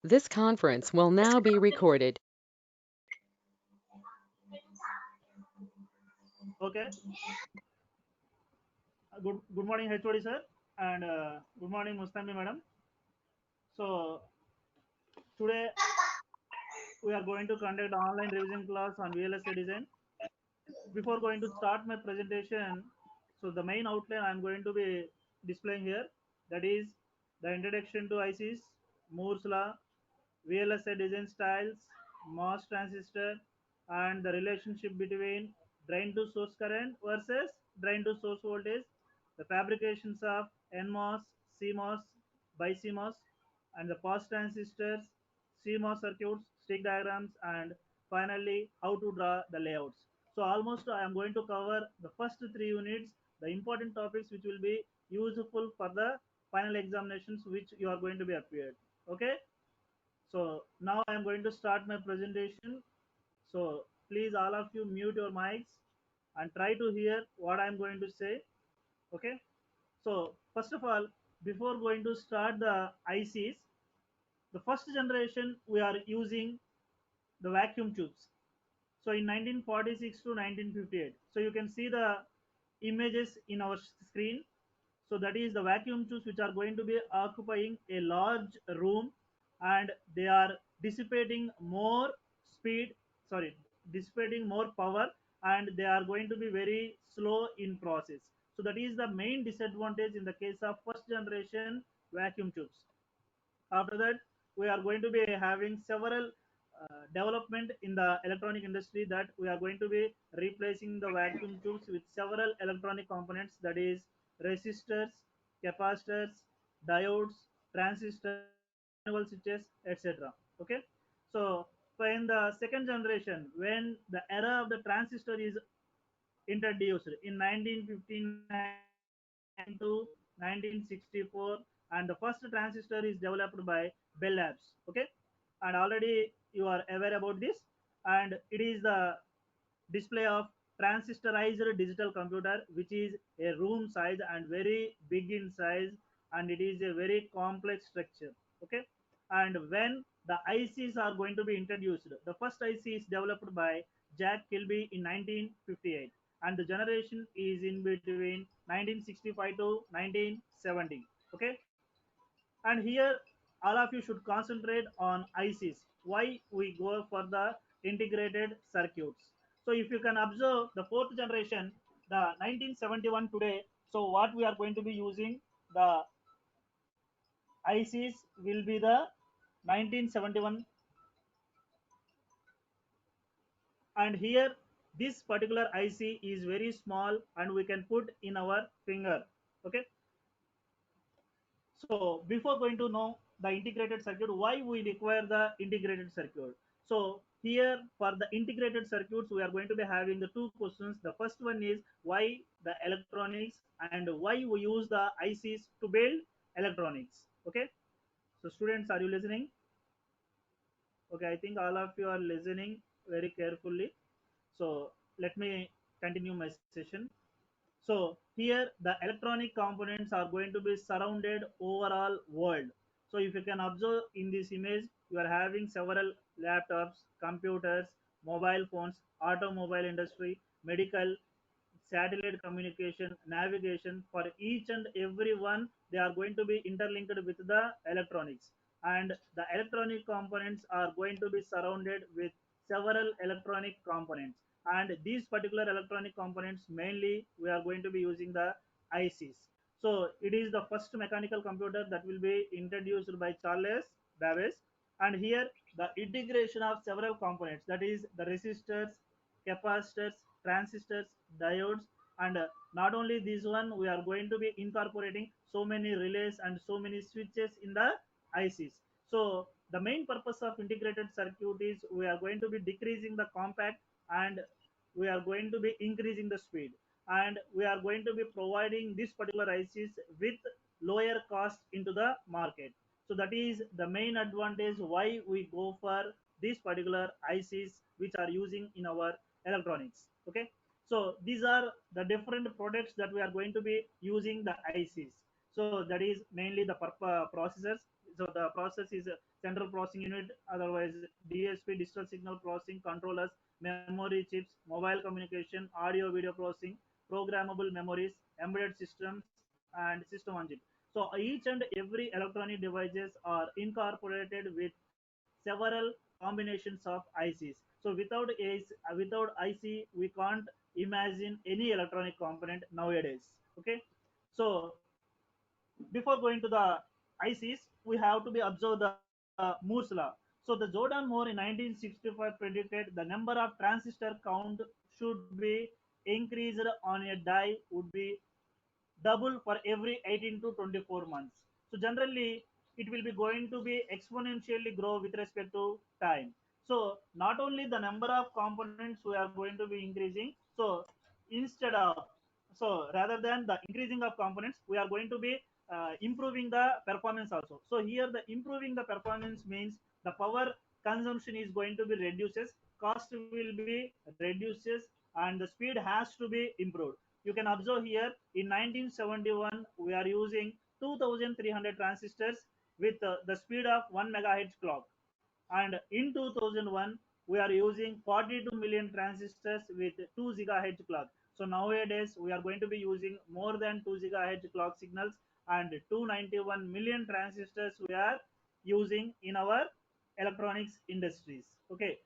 This conference will now be recorded. Okay. Good morning, HOD sir, and good morning, Mustami madam. So today we are going to conduct online revision class on VLSI design. Before going to start my presentation, so the main outline I'm going to be displaying here, that is the introduction to ICs, Moore's law, VLSI design styles, MOS transistor, and the relationship between drain to source current versus drain to source voltage, the fabrications of NMOS, CMOS, BiCMOS, and the POS transistors, CMOS circuits, stick diagrams, and finally how to draw the layouts. So almost I am going to cover the first three units, the important topics which will be useful for the final examinations which you are going to be appeared. Okay. So now I am going to start my presentation. So please all of you mute your mics and try to hear what I am going to say. Okay. So first of all, before going to start the ICs, the first generation we are using the vacuum tubes. So in 1946 to 1958. So you can see the images in our screen. So that is the vacuum tubes which are going to be occupying a large room, and they are dissipating more speed, sorry, dissipating more power, and they are going to be very slow in process. So that is the main disadvantage in the case of first generation vacuum tubes. After that, we are going to be having several development in the electronic industry, that we are going to be replacing the vacuum tubes with several electronic components, that is resistors, capacitors, diodes, transistors, manual switches, etc. Okay. So in the second generation, when the era of the transistor is introduced in 1959 to 1964, and the first transistor is developed by Bell Labs. Okay, and already you are aware about this, and it is the display of transistorized digital computer, which is a room size and very big in size, and it is a very complex structure. Okay, and when the ICs are going to be introduced, the first IC is developed by Jack Kilby in 1958, and the generation is in between 1965 to 1970. Okay, and here all of you should concentrate on ICs. Why we go for the integrated circuits? So if you can observe the fourth generation, the 1971 today, so what we are going to be using, the ICs will be the 1971, and here this particular IC is very small and we can put in our finger. Okay, so before going to know the integrated circuit, why we require the integrated circuit? So here for the integrated circuits, we are going to be having the two questions. The first one is why the electronics, and why we use the ICs to build electronics. Okay. So students, are you listening? Okay, I think all of you are listening very carefully. So let me continue my session. So here the electronic components are going to be surrounded overall world. So if you can observe in this image, you are having several laptops, computers, mobile phones, automobile industry, medical, satellite communication, navigation. For each and every one, they are going to be interlinked with the electronics, and the electronic components are going to be surrounded with several electronic components, and these particular electronic components mainly we are going to be using the ICs. So it is the first mechanical computer that will be introduced by Charles Babbage, and here the integration of several components, that is the resistors, capacitors, transistors, diodes, and not only this one, we are going to be incorporating so many relays and so many switches in the ICs. So the main purpose of integrated circuit is we are going to be decreasing the compact, and we are going to be increasing the speed, and we are going to be providing this particular ICs with lower cost into the market. So that is the main advantage why we go for these particular ICs which are using in our electronics. Okay, so these are the different products that we are going to be using the ICs. So that is mainly the processors. So the process is a central processing unit, otherwise DSP, digital signal processing controllers, memory chips, mobile communication, audio video processing, programmable memories, embedded systems, and system on chip. So each and every electronic devices are incorporated with several combinations of ICs. So without IC, we can't imagine any electronic component nowadays. Okay, so before going to the ICs, we have to be observe the Moore's law. So the Jordan Moore in 1965 predicted the number of transistor count should be increased on a die would be double for every 18 to 24 months. So generally, it will be going to be exponentially grow with respect to time. So not only the number of components we are going to be increasing. So instead of rather than the increasing of components, we are going to be improving the performance also. So here the improving the performance means the power consumption is going to be reduces, cost will be reduces, and the speed has to be improved. You can observe here in 1971 we are using 2300 transistors with the speed of 1 megahertz clock, and in 2001 we are using 42 million transistors with 2 gigahertz clock. So nowadays we are going to be using more than 2 gigahertz clock signals, and 291 million transistors we are using in our electronics industries. Okay,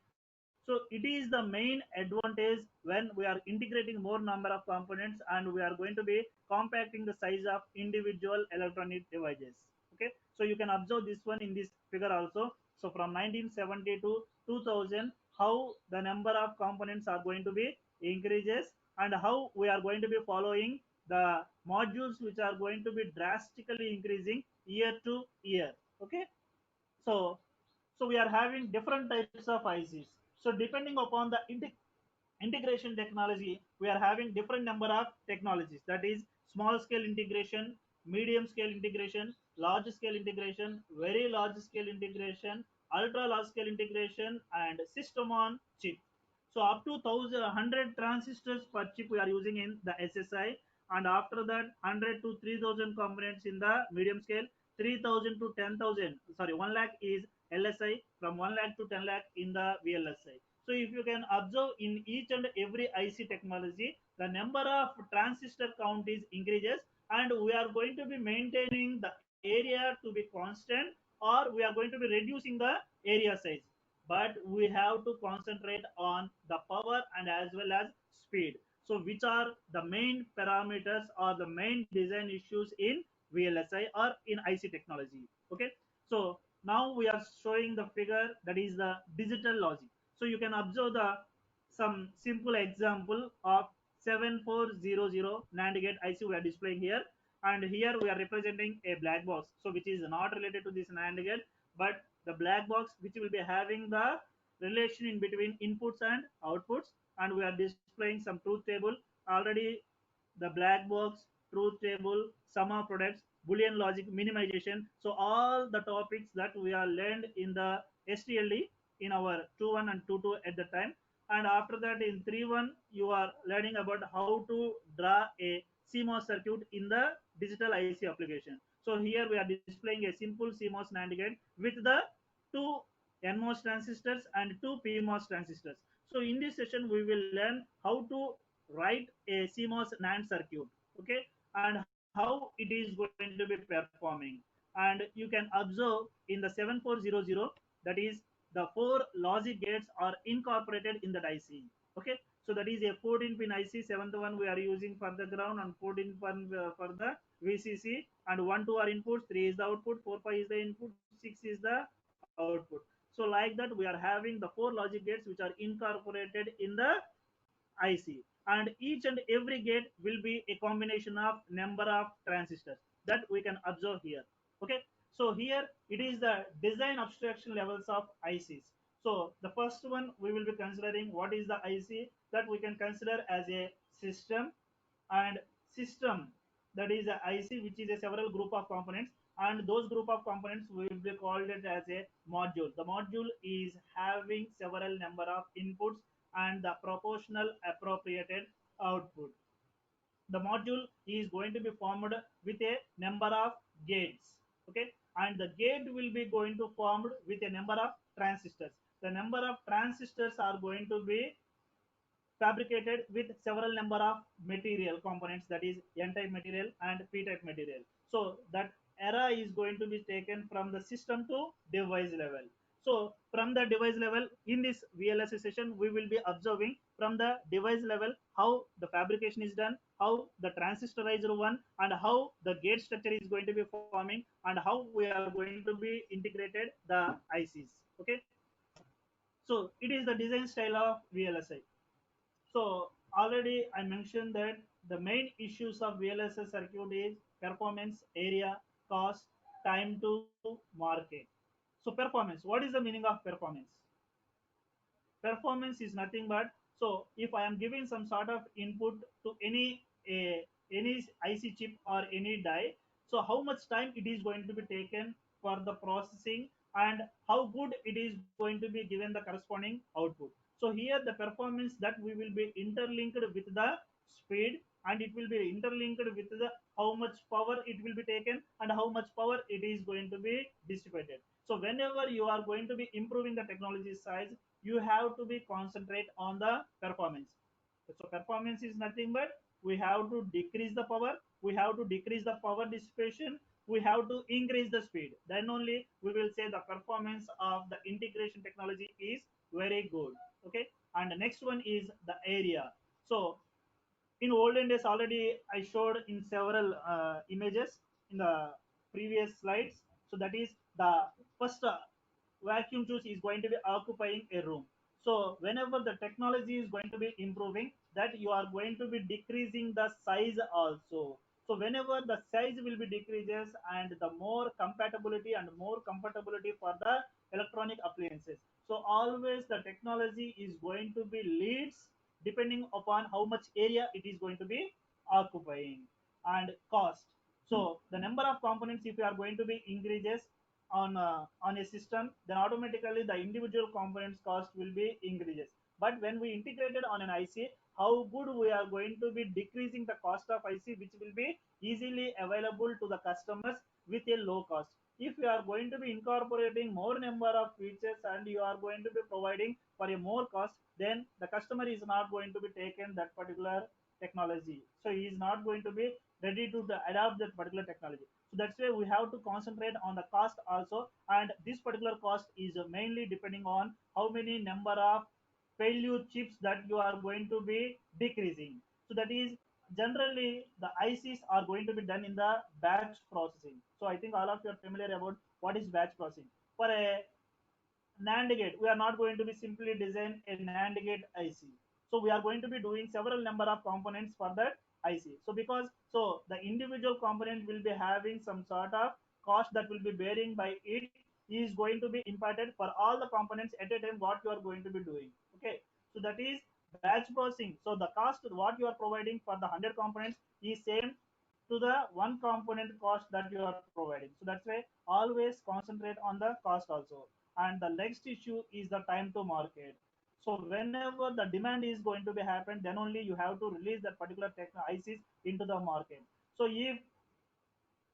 so it is the main advantage when we are integrating more number of components and we are going to be compacting the size of individual electronic devices. Okay, so you can observe this one in this figure also. So from 1970 to 2000, how the number of components are going to be increases, and how we are going to be following the modules which are going to be drastically increasing year to year. Okay, so we are having different types of ICs. So depending upon the integration technology, we are having different number of technologies, that is small scale integration, medium scale integration, large scale integration, very large scale integration, ultra large scale integration, and system on chip. So up to 100 transistors per chip we are using in the SSI, and after that 100 to 3000 components in the medium scale, 3000 to 10,000, sorry, 1 lakh is LSI, from 1 lakh to 10 lakh in the VLSI. So if you can observe in each and every IC technology, the number of transistor count is increases, and we are going to be maintaining the area to be constant, or we are going to be reducing the area size. But we have to concentrate on the power and as well as speed. So which are the main parameters or the main design issues in VLSI or in IC technology. Okay, so now we are showing the figure, that is the digital logic. So you can observe the some simple example of 7400 NAND gate IC we are displaying here, and here we are representing a black box, so which is not related to this NAND gate, but the black box which will be having the relation in between inputs and outputs, and we are displaying some truth table already. The black box, truth table, sum of products, boolean logic, minimization. So all the topics that we are learned in the STLD in our 2.1 and 2.2 at the time. And after that in 3.1 you are learning about how to draw a CMOS circuit in the digital IC application. So here we are displaying a simple CMOS NAND gate with the two NMOS transistors and two PMOS transistors. So in this session we will learn how to write a CMOS NAND circuit, okay, and how it is going to be performing. And you can observe in the 7400, that is the four logic gates are incorporated in that IC. Okay, so that is a 14 pin IC. Seventh one we are using for the ground, and 14 pin for the VCC, and 1 2 are inputs, 3 is the output, 4 5 is the input, 6 is the output. So like that we are having the four logic gates which are incorporated in the IC, and each and every gate will be a combination of number of transistors that we can observe here. Okay, so here it is the design abstraction levels of ICs. So the first one we will be considering what is the IC, that we can consider as a system, and system, that is a IC which is a several group of components, and those group of components will be called it as a module. The module is having several number of inputs and the proportional appropriated output. The module is going to be formed with a number of gates. Okay, and the gate will be going to formed with a number of transistors. The number of transistors are going to be fabricated with several number of material components, that is n-type material and p-type material. So that error is going to be taken from the system to device level. So from the device level, in this VLSI session we will be observing from the device level how the fabrication is done, how the transistorizer one, and how the gate structure is going to be forming, and how we are going to be integrated the ICs. Okay, so it is the design style of VLSI. So already I mentioned that the main issues of VLSI circuit is performance, area, cost, time to market. So performance, what is the meaning of performance? Performance is nothing but, so if I am giving some sort of input to any IC chip or any die, so how much time it is going to be taken for the processing, and how good it is going to be given the corresponding output. So here the performance that we will be interlinked with the speed, and it will be interlinked with the how much power it will be taken and how much power it is going to be dissipated. So whenever you are going to be improving the technology size, you have to be concentrate on the performance. So performance is nothing but we have to decrease the power, we have to decrease the power dissipation, we have to increase the speed, then only we will say the performance of the integration technology is very good. Okay, and the next one is the area. So in olden days, already I showed in several images in the previous slides. So that is the first vacuum tube is going to be occupying a room. So whenever the technology is going to be improving, that you are going to be decreasing the size also. So whenever the size will be decreases, and the more compatibility and more comfortability for the electronic appliances, so always the technology is going to be leads depending upon how much area it is going to be occupying. And cost, so the number of components if you are going to be increases on a system, then automatically the individual components cost will be increases. But when we integrated on an IC, how good we are going to be decreasing the cost of IC, which will be easily available to the customers with a low cost. If you are going to be incorporating more number of features and you are going to be providing for a more cost, then the customer is not going to be taken that particular technology. So he is not going to be ready to adopt that particular technology. So that's why we have to concentrate on the cost also, and this particular cost is mainly depending on how many number of failure chips that you are going to be decreasing. So that is generally the ICs are going to be done in the batch processing. So I think all of you are familiar about what is batch processing. For a NAND gate, we are not going to be simply design a NAND gate IC. So we are going to be doing several number of components for that IC. So because so the individual component will be having some sort of cost that will be bearing by it is going to be imparted for all the components at a time what you are going to be doing. Okay, so that is batch processing. So the cost what you are providing for the 100 components is same to the one component cost that you are providing. So that's why always concentrate on the cost also. And the next issue is the time to market. So whenever the demand is going to be happen, then only you have to release that particular ICs into the market. So if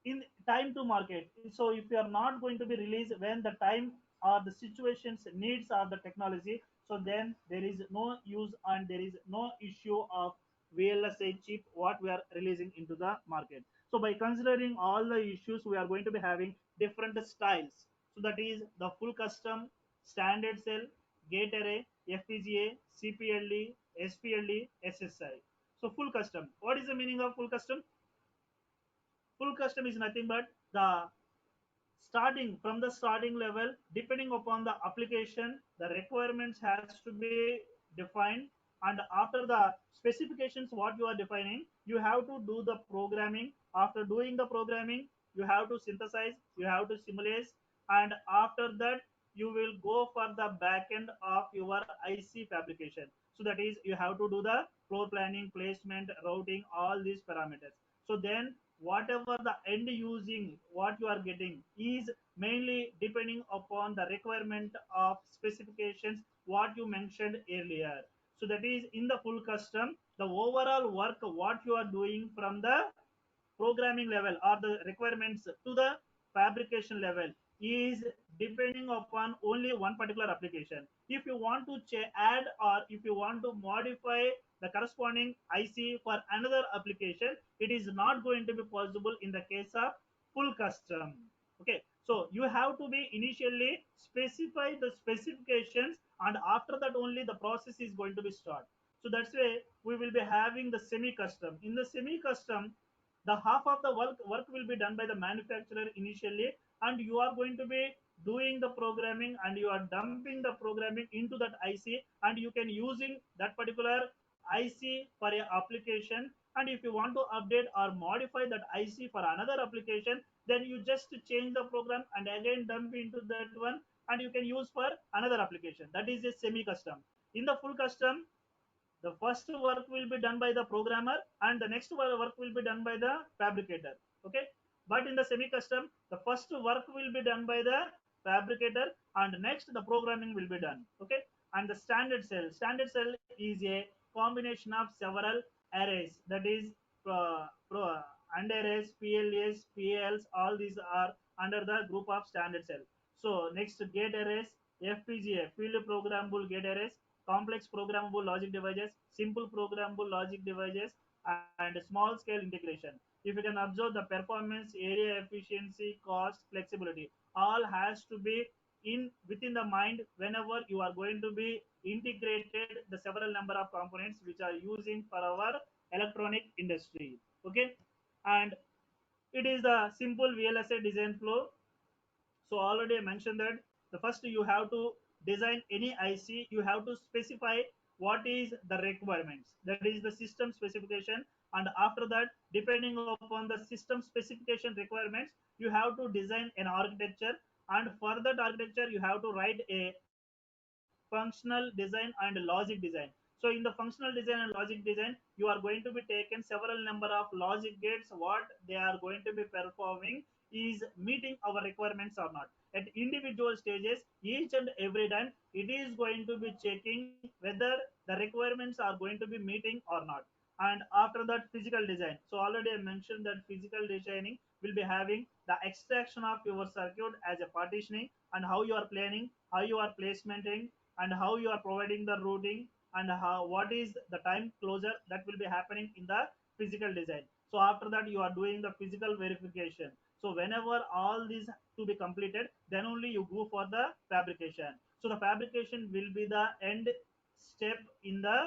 in time to market, so if you are not going to be released when the time or the situations needs of the technology, so then there is no use and there is no issue of VLSI chip what we are releasing into the market. So by considering all the issues, we are going to be having different styles. So that is the full custom, standard cell, gate array, FPGA, CPLD, SPLD, SSI. So full custom, what is the meaning of full custom? Full custom is nothing but the starting from the starting level, depending upon the application, the requirements has to be defined, and after the specifications what you are defining, you have to do the programming. After doing the programming, you have to synthesize, you have to simulate, and after that you will go for the back end of your IC fabrication. So that is you have to do the floor planning, placement, routing, all these parameters. So then whatever the end using what you are getting is mainly depending upon the requirement of specifications what you mentioned earlier. So that is in the full custom, the overall work what you are doing from the programming level or the requirements to the fabrication level is depending upon only one particular application. If you want to add or if you want to modify the corresponding IC for another application, it is not going to be possible in the case of full custom. Okay, so you have to be initially specify the specifications, and after that only the process is going to be start. So that's why we will be having the semi custom. In the semi custom, the half of the work will be done by the manufacturer initially, and you are going to be doing the programming and you are dumping the programming into that IC, and you can using that particular IC for a application. And if you want to update or modify that IC for another application, then you just change the program and again dump into that one, and you can use for another application. That is a semi custom. In the full custom, the first work will be done by the programmer and the next work will be done by the fabricator. Okay, but in the semi custom, the first work will be done by the fabricator and next the programming will be done. Okay, and the standard cell is a combination of several arrays, that is and arrays, PLAs, PALs, all these are under the group of standard cell. So next, gate arrays, FPGA, field programmable gate arrays, complex programmable logic devices, simple programmable logic devices, and small scale integration. If you can observe the performance, area efficiency, cost, flexibility, all has to be in within the mind whenever you are going to be integrated the several number of components which are using for our electronic industry. Okay, and it is the simple VLSI design flow. So already I mentioned that the first you have to design any IC, you have to specify what is the requirements. That is the system specification, and after that, depending upon the system specification requirements, you have to design an architecture, and for that architecture you have to write a functional design and logic design. So in the functional design and logic design, you are going to be taken several number of logic gates, what they are going to be performing is meeting our requirements or not. At individual stages, each and every time, it is going to be checking whether the requirements are going to be meeting or not. And after that, physical design. So already I mentioned that physical designing will be having the extraction of your circuit as a partitioning, and how you are planning, how you are placementing, and how you are providing the routing, and how what is the time closure that will be happening in the physical design. So after that, you are doing the physical verification. So whenever all these to be completed, then only you go for the fabrication. So the fabrication will be the end step in the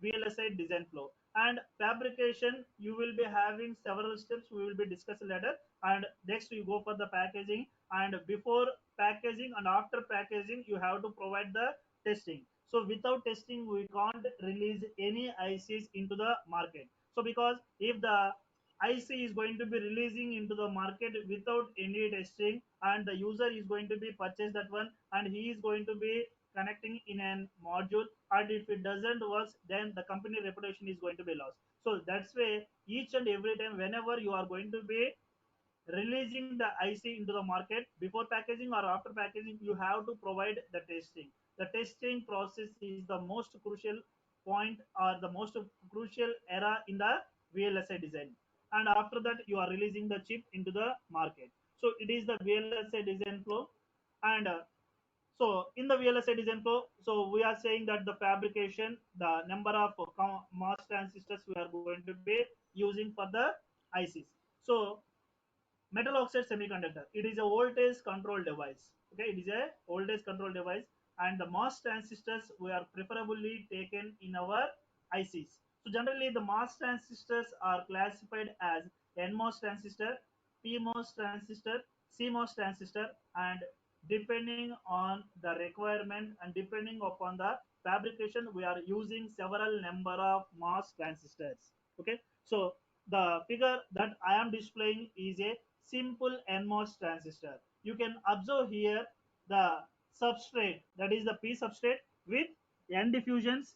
VLSI design flow. And fabrication, you will be having several steps we will be discussing later. And next you go for the packaging, and before packaging and after packaging you have to provide the testing. So without testing, we can't release any ICs into the market. So because if the IC is going to be releasing into the market without any testing, and the user is going to be purchase that one, and he is going to be connecting in an module, and if it doesn't work, then the company reputation is going to be lost. So that's why each and every time whenever you are going to be releasing the IC into the market, before packaging or after packaging, you have to provide the testing. The testing process is the most crucial point or the most crucial era in the VLSI design. And after that, you are releasing the chip into the market. So it is the VLSI design flow. And so in the VLSI design flow, so we are saying that the fabrication, the number of MOS transistors we are going to be using for the ICs. So metal oxide semiconductor, it is a voltage control device. Okay, it is a voltage control device, and the MOS transistors we are preferably taken in our ICs. So generally the MOS transistors are classified as NMOS transistor, PMOS transistor, CMOS transistor, and depending on the requirement and depending upon the fabrication, we are using several number of MOS transistors. Okay, so the figure that I am displaying is a simple NMOS transistor. You can observe here the substrate, that is the P substrate with N diffusions,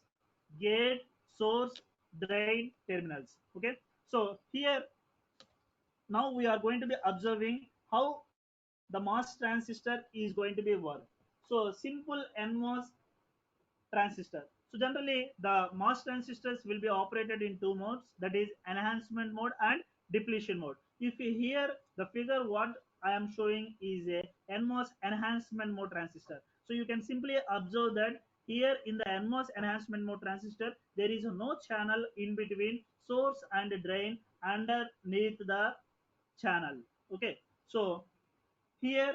gate, source, drain, terminals. Okay, so here now we are going to be observing how the MOS transistor is going to be work. So simple NMOS transistor. So generally the MOS transistors will be operated in two modes, that is enhancement mode and depletion mode. If you hear the figure what I am showing is a NMOS enhancement mode transistor. So you can simply observe that here in the NMOS enhancement mode transistor, there is no channel in between source and drain underneath the channel. Okay, so here,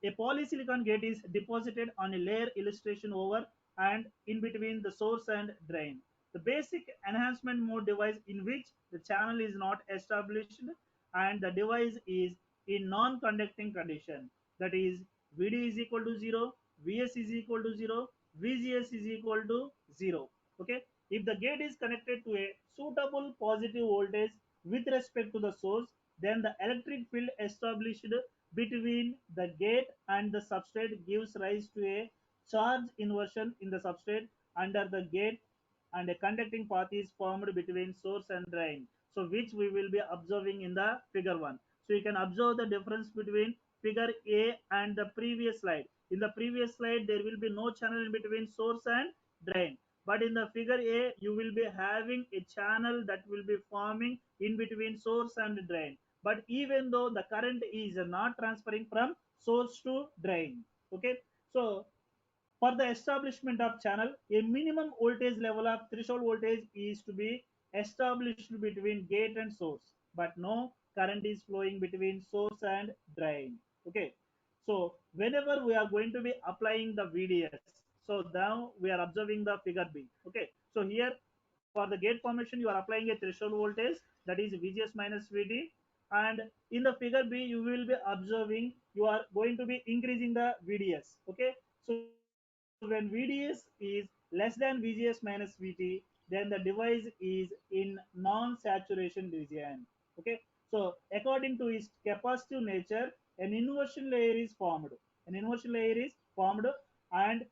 a polysilicon gate is deposited on a layer illustration over and in between the source and drain. The basic enhancement mode device in which the channel is not established and the device is in non-conducting condition. That is, VD is equal to 0, VS is equal to 0, VGS is equal to 0. Okay. If the gate is connected to a suitable positive voltage with respect to the source, then the electric field established between the gate and the substrate gives rise to a charge inversion in the substrate under the gate, and a conducting path is formed between source and drain, so which we will be observing in the figure 1. So you can observe the difference between figure A and the previous slide. In the previous slide there will be no channel in between source and drain, but in the figure A you will be having a channel that will be forming in between source and drain, but even though the current is not transferring from source to drain. Okay, so for the establishment of channel, a minimum voltage level of threshold voltage is to be established between gate and source, but no current is flowing between source and drain. Okay, so whenever we are going to be applying the VDS, so now we are observing the figure B. Okay, so here for the gate formation you are applying a threshold voltage, that is VGS minus VT, and in the figure B you will be observing you are going to be increasing the VDS. Okay, so when VDS is less than VGS minus VT, then the device is in non-saturation region. Okay, so according to its capacitive nature, an inversion layer is formed. An inversion layer is formed, and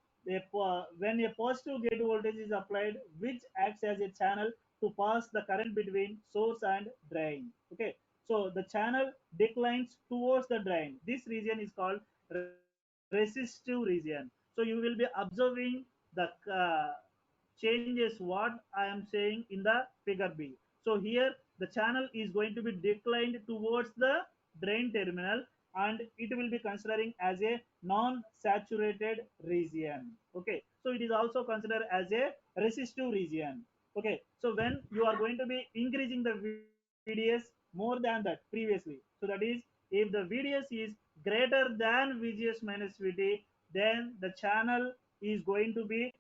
when a positive gate voltage is applied, which acts as a channel to pass the current between source and drain. Okay, so the channel declines towards the drain. This region is called resistive region. So you will be observing the changes what I am saying in the figure B. So here the channel is going to be declined towards the drain terminal, and it will be considering as a non-saturated region. Okay, so it is also considered as a resistive region. Okay, so when you are going to be increasing the VDS more than that previously, so that is if the VDS is greater than VGS minus VT, then the channel is going to be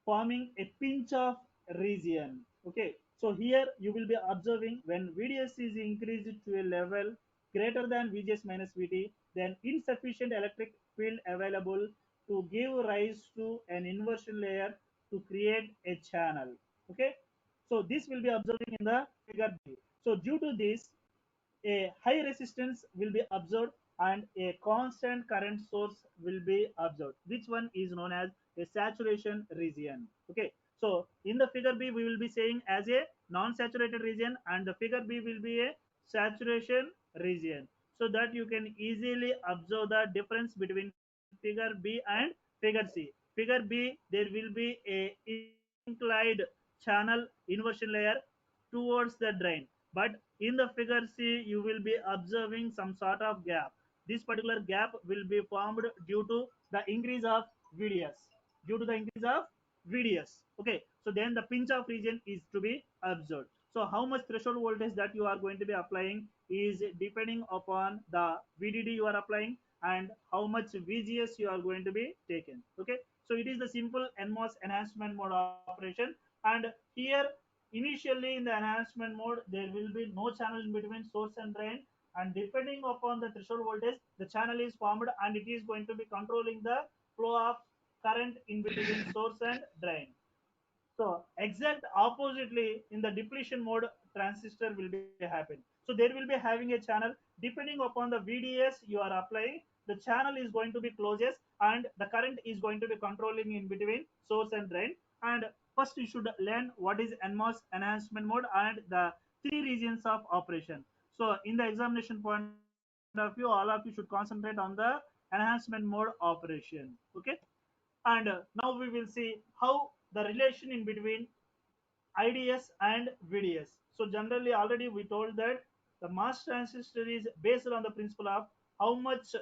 forming a pinch of region. Okay, so here you will be observing when VDS is increased to a level greater than VGS minus VT, then insufficient electric field available to give rise to an inversion layer to create a channel. Okay, so this will be observing in the figure B. So due to this, a high resistance will be observed and a constant current source will be observed, which one is known as a saturation region. Okay, so in the figure B we will be saying as a non-saturated region, and the figure B will be a saturation region, so that you can easily observe the difference between figure B and figure C. Figure B, there will be a inclined channel inversion layer towards the drain, but in the figure C you will be observing some sort of gap. This particular gap will be formed due to the increase of VDS. Due to the increase of VDS. Okay, so then the pinch off region is to be observed. So how much threshold voltage that you are going to be applying is depending upon the VDD you are applying and how much VGS you are going to be taken. Okay, so it is the simple NMOS enhancement mode operation, and here initially in the enhancement mode there will be no channel in between source and drain, and depending upon the threshold voltage the channel is formed and it is going to be controlling the flow of current in between source and drain. So exact oppositely in the depletion mode transistor will be happen. So there will be having a channel depending upon the VDS you are applying. The channel is going to be closest and the current is going to be controlling in between source and drain. And first you should learn what is NMOS enhancement mode and the three regions of operation. So in the examination point of view, all of you should concentrate on the enhancement mode operation. Okay, and now we will see how the relation in between IDS and VDS. So generally already we told that The mass transistor is based on the principle of how much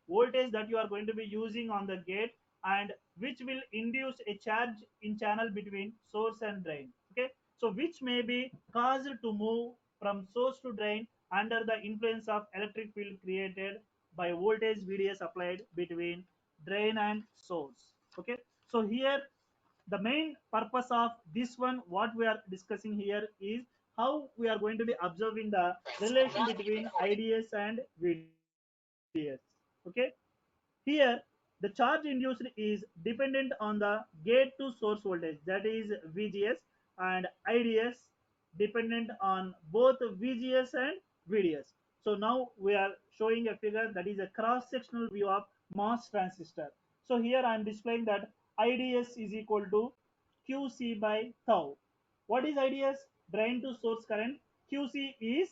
voltage that you are going to be using on the gate, and which will induce a charge in channel between source and drain. Okay, so which may be caused to move from source to drain under the influence of electric field created by voltage VDS applied between drain and source. Okay, so here the main purpose of this one what we are discussing here is how we are going to be observing the relation between IDS and VDS. Okay, here the charge induced is dependent on the gate to source voltage, that is VGS, and IDS dependent on both VGS and VDS. So now we are showing a figure that is a cross sectional view of MOS transistor. So here I am displaying that IDS is equal to QC by tau. What is IDS? Drain to source current. QC is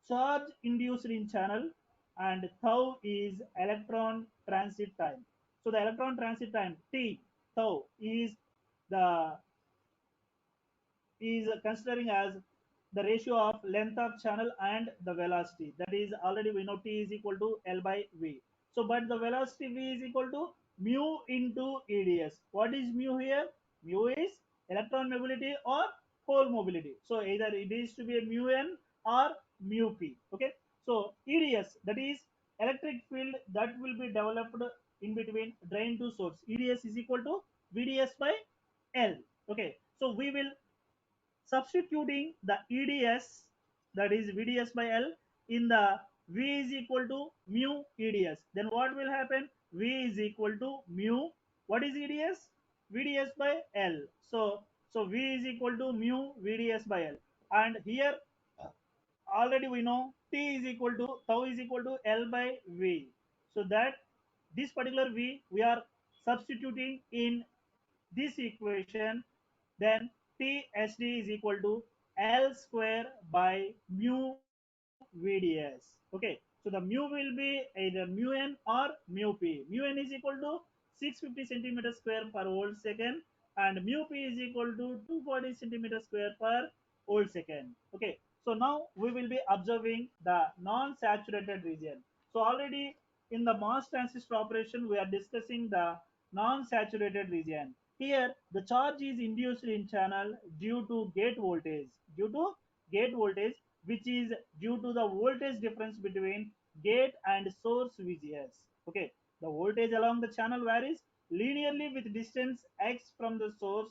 charge induced in channel, and tau is electron transit time. So the electron transit time T tau the is considering as the ratio of length of channel and the velocity. That is already we know T is equal to L by V. So but the velocity V is equal to mu into EDS. What is mu here? Mu is electron mobility or hole mobility. So either it is to be a mu n or mu p. Okay. So EDS, that is electric field that will be developed in between drain to source. EDS is equal to VDS by L. Okay. So we will substituting the EDS, that is VDS by L, in the V is equal to mu EDS. Then what will happen? V is equal to mu. What is EDS? VDS by L. So V is equal to mu VDS by L. And here already we know T is equal to tau is equal to L by V. So that this particular V we are substituting in this equation, then TSD is equal to L square by mu VDS. Okay, so the mu will be either mu n or mu p. Mu n is equal to 650 centimeter square per volt second, and mu p is equal to 240 centimeter square per volt second. Okay, so now we will be observing the non-saturated region. So already in the MOS transistor operation we are discussing the non-saturated region. Here the charge is induced in channel due to gate voltage, which is due to the voltage difference between gate and source VGS. Okay, the voltage along the channel varies linearly with distance x from the source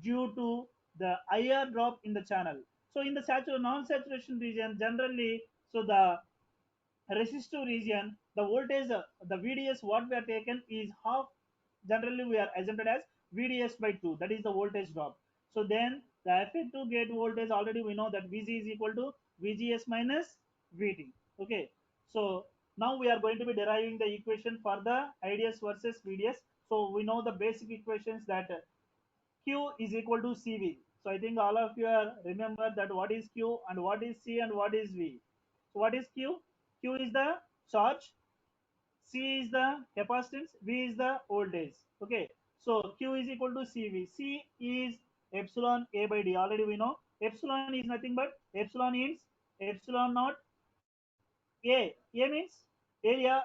due to the IR drop in the channel. So in the non-saturation region generally, so the resistive region, the voltage, the VDS what we are taken is half. Generally, we are assumed as VDS by 2. That is the voltage drop. So then the effective gate voltage already we know that VG is equal to VGS minus VT. Okay. So now we are going to be deriving the equation for the IDS versus VDS. So we know the basic equations that Q is equal to CV. So I think all of you are remember that what is Q and what is C and what is V. So what is Q? Q is the charge, C is the capacitance, V is the voltage. Okay. So Q is equal to CV. C is epsilon A by D. Already we know epsilon is nothing but epsilon is epsilon naught A. A means area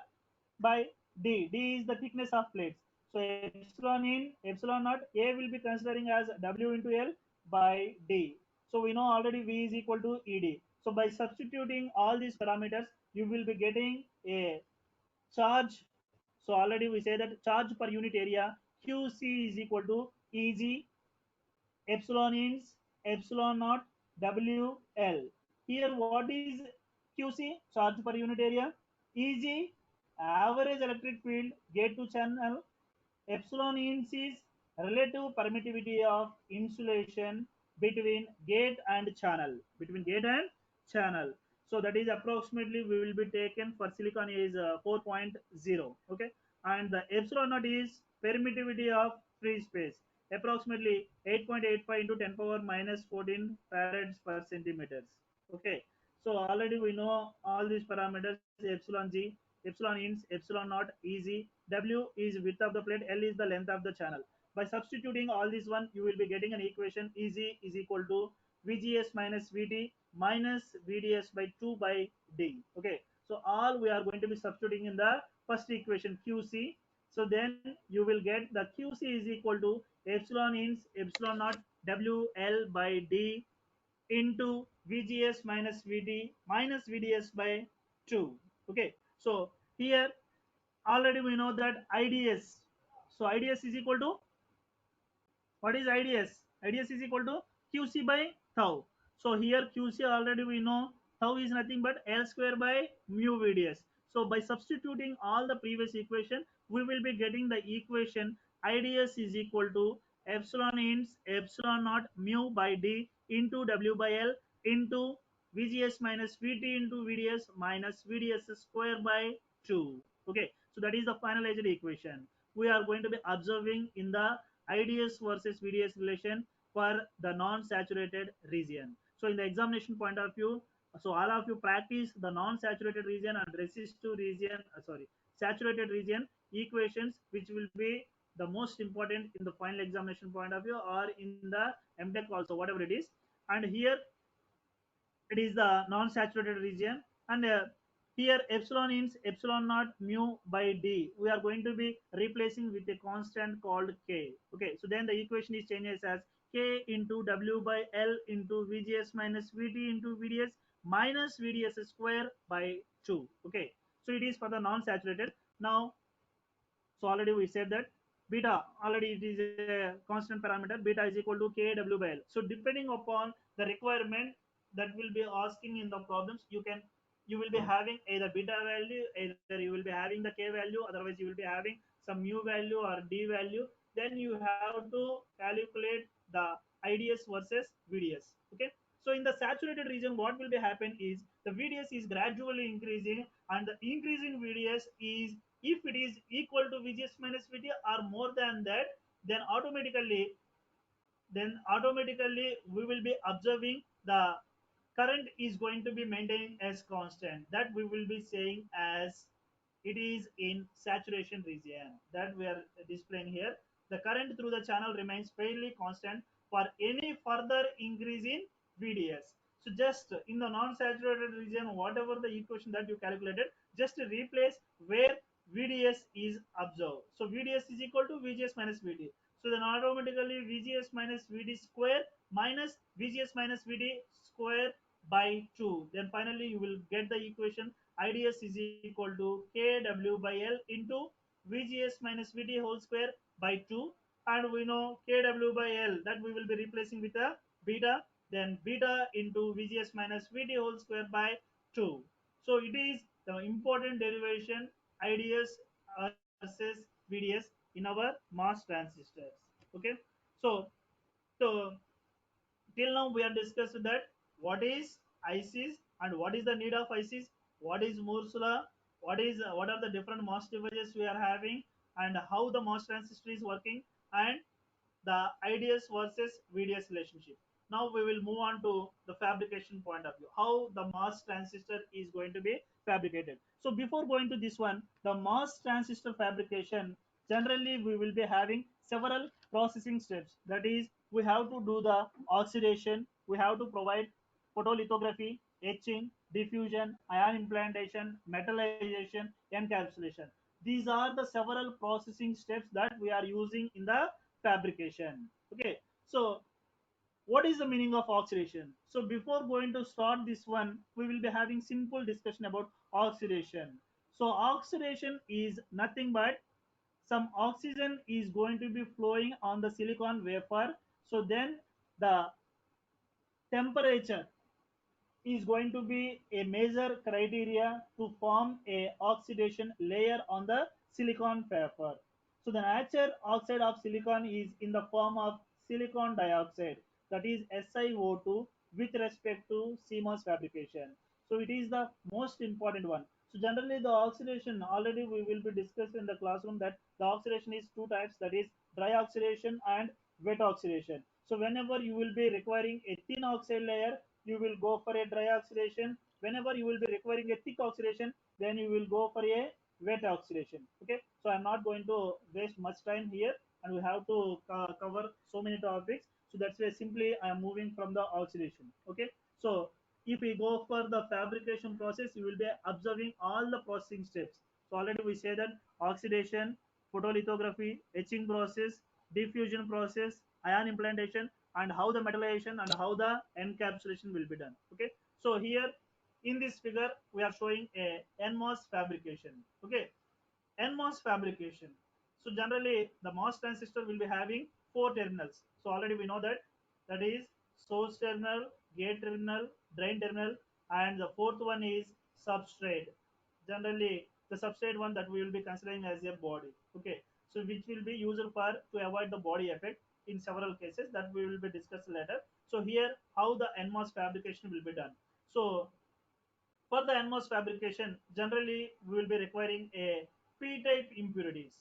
by D. D is the thickness of plates. So epsilon in epsilon naught A will be considering as W into L by D. So we know already V is equal to ED. So by substituting all these parameters, you will be getting a charge. So already we say that charge per unit area QC is equal to EG epsilon ins epsilon naught WL. Here what is QC? Charge per unit area. EG average electric field gate to channel. Epsilon ins is relative permittivity of insulation between gate and channel. Between gate and channel. So that is approximately we will be taken for silicon is 4.0. Okay, and the epsilon naught is permittivity of free space, approximately 8.85 into 10 power minus 14 farads per centimeters. Okay, so already we know all these parameters: epsilon g, epsilon ins, epsilon naught, EG, W is width of the plate, L is the length of the channel. By substituting all this one, you will be getting an equation: EG is equal to VGS minus VT minus VDS by 2 by D. Okay, so all we are going to be substituting in the first equation QC. So then you will get the QC is equal to epsilon ins epsilon naught WL by D into VGS minus VD minus VDS by 2. Okay, so here already we know that IDS. So IDS is equal to, what is IDS? IDS is equal to QC by tau. So here QC already we know, tau is nothing but L square by mu VDS. So by substituting all the previous equation, we will be getting the equation IDS is equal to epsilon ins epsilon naught mu by D into W by L into VGS minus VT into VDS minus VDS square by 2. Okay, so that is the finalized equation. We are going to be observing in the IDS versus VDS relation for the non-saturated region. So in the examination point of view, so all of you practice the non-saturated region and resistive region, saturated region equations, which will be the most important in the final examination point of view or in the MTech also, whatever it is. And here it is the non-saturated region, and here epsilon ins epsilon naught mu by D we are going to be replacing with a constant called K. Okay, so then the equation is changes as K into W by L into VGS minus VT into VDS minus VDS square by 2. Okay, so it is for the non-saturated. Now, so already we said that beta already it is a constant parameter, beta is equal to kW by L. So depending upon the requirement that will be asking in the problems, you will be having either beta value, either you will be having the K value, otherwise you will be having some mu value or D value. Then you have to calculate the IDS versus VDS. Okay, so in the saturated region what will be happen is the VDS is gradually increasing, and the increase in VDS is, if it is equal to VGS minus VT or more than that, then automatically we will be observing the current is going to be maintained as constant, that we will be saying as it is in saturation region, that we are displaying here. The current through the channel remains fairly constant for any further increase in VDS. So just in the non-saturated region, whatever the equation that you calculated, just replace where VDS is observed. So VDS is equal to VGS minus VT. So then automatically VGS minus VD square minus VGS minus VD square by 2. Then finally you will get the equation IDS is equal to KW by L into VGS minus VT whole square by 2. And we know KW by L that we will be replacing with a beta, then beta into VGS minus VT whole square by 2. So it is the important derivation IDS versus VDS in our MOS transistors. Okay, so so till now we have discussed that what is ICs and what is the need of ICs, what is Moore's law, what are the different MOS devices we are having, and how the MOS transistor is working, and the IDS versus VDS relationship. Now we will move on to the fabrication point of view, how the MOS transistor is going to be fabricated. So before going to this one, the MOS transistor fabrication, generally we will be having several processing steps. That is, we have to do the oxidation, we have to provide photolithography, etching, diffusion, ion implantation, metallization, encapsulation. These are the several processing steps that we are using in the fabrication. Okay, so what is the meaning of oxidation? So before going to start this one, we will be having simple discussion about oxidation. So oxidation is nothing but some oxygen is going to be flowing on the silicon wafer. So then the temperature is going to be a major criteria to form a oxidation layer on the silicon wafer. So the natural oxide of silicon is in the form of silicon dioxide, that is SiO2, with respect to CMOS fabrication. So it is the most important one. So generally the oxidation, already we will be discussed in the classroom that the oxidation is two types, that is dry oxidation and wet oxidation. So whenever you will be requiring a thin oxide layer, you will go for a dry oxidation. Whenever you will be requiring a thick oxidation, then you will go for a wet oxidation. Okay, so I'm not going to waste much time here, and we have to cover so many topics. So that's why simply I am moving from the oxidation. Okay, so if we go for the fabrication process, you will be observing all the processing steps. So already we say that oxidation, photolithography, etching process, diffusion process, ion implantation, and how the metallization and how the encapsulation will be done. Okay, so here in this figure we are showing a NMOS fabrication. Okay, NMOS fabrication. So generally the MOS transistor will be having four terminals. So already we know that, that is source terminal, gate terminal, drain terminal, and the fourth one is substrate. Generally the substrate one that we will be considering as a body. Okay, so which will be used for to avoid the body effect in several cases that we will be discussed later. So here how the NMOS fabrication will be done. So for the NMOS fabrication, generally we will be requiring a P-type impurities.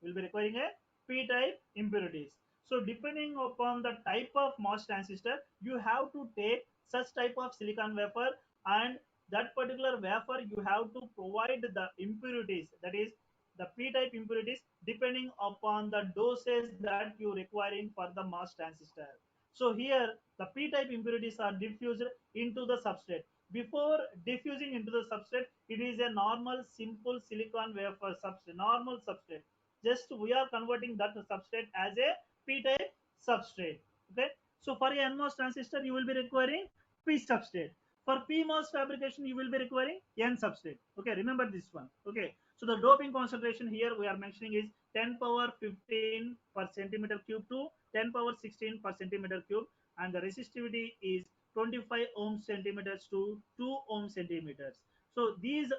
We will be requiring a P-type impurities. So depending upon the type of MOS transistor, you have to take such type of silicon wafer, and that particular wafer you have to provide the impurities, that is the P-type impurities, depending upon the dosage that you requiring for the MOS transistor. So here the P-type impurities are diffused into the substrate. Before diffusing into the substrate, it is a normal simple silicon wafer substrate, normal substrate. Just we are converting that substrate as a P-type substrate. Okay, so for a NMOS transistor you will be requiring P substrate. For PMOS fabrication you will be requiring N substrate. Okay, remember this one. Okay, so the doping concentration here we are mentioning is 10 power 15 per centimeter cube to 10 power 16 per centimeter cube, and the resistivity is 25 ohm centimeters to 2 ohm centimeters. So these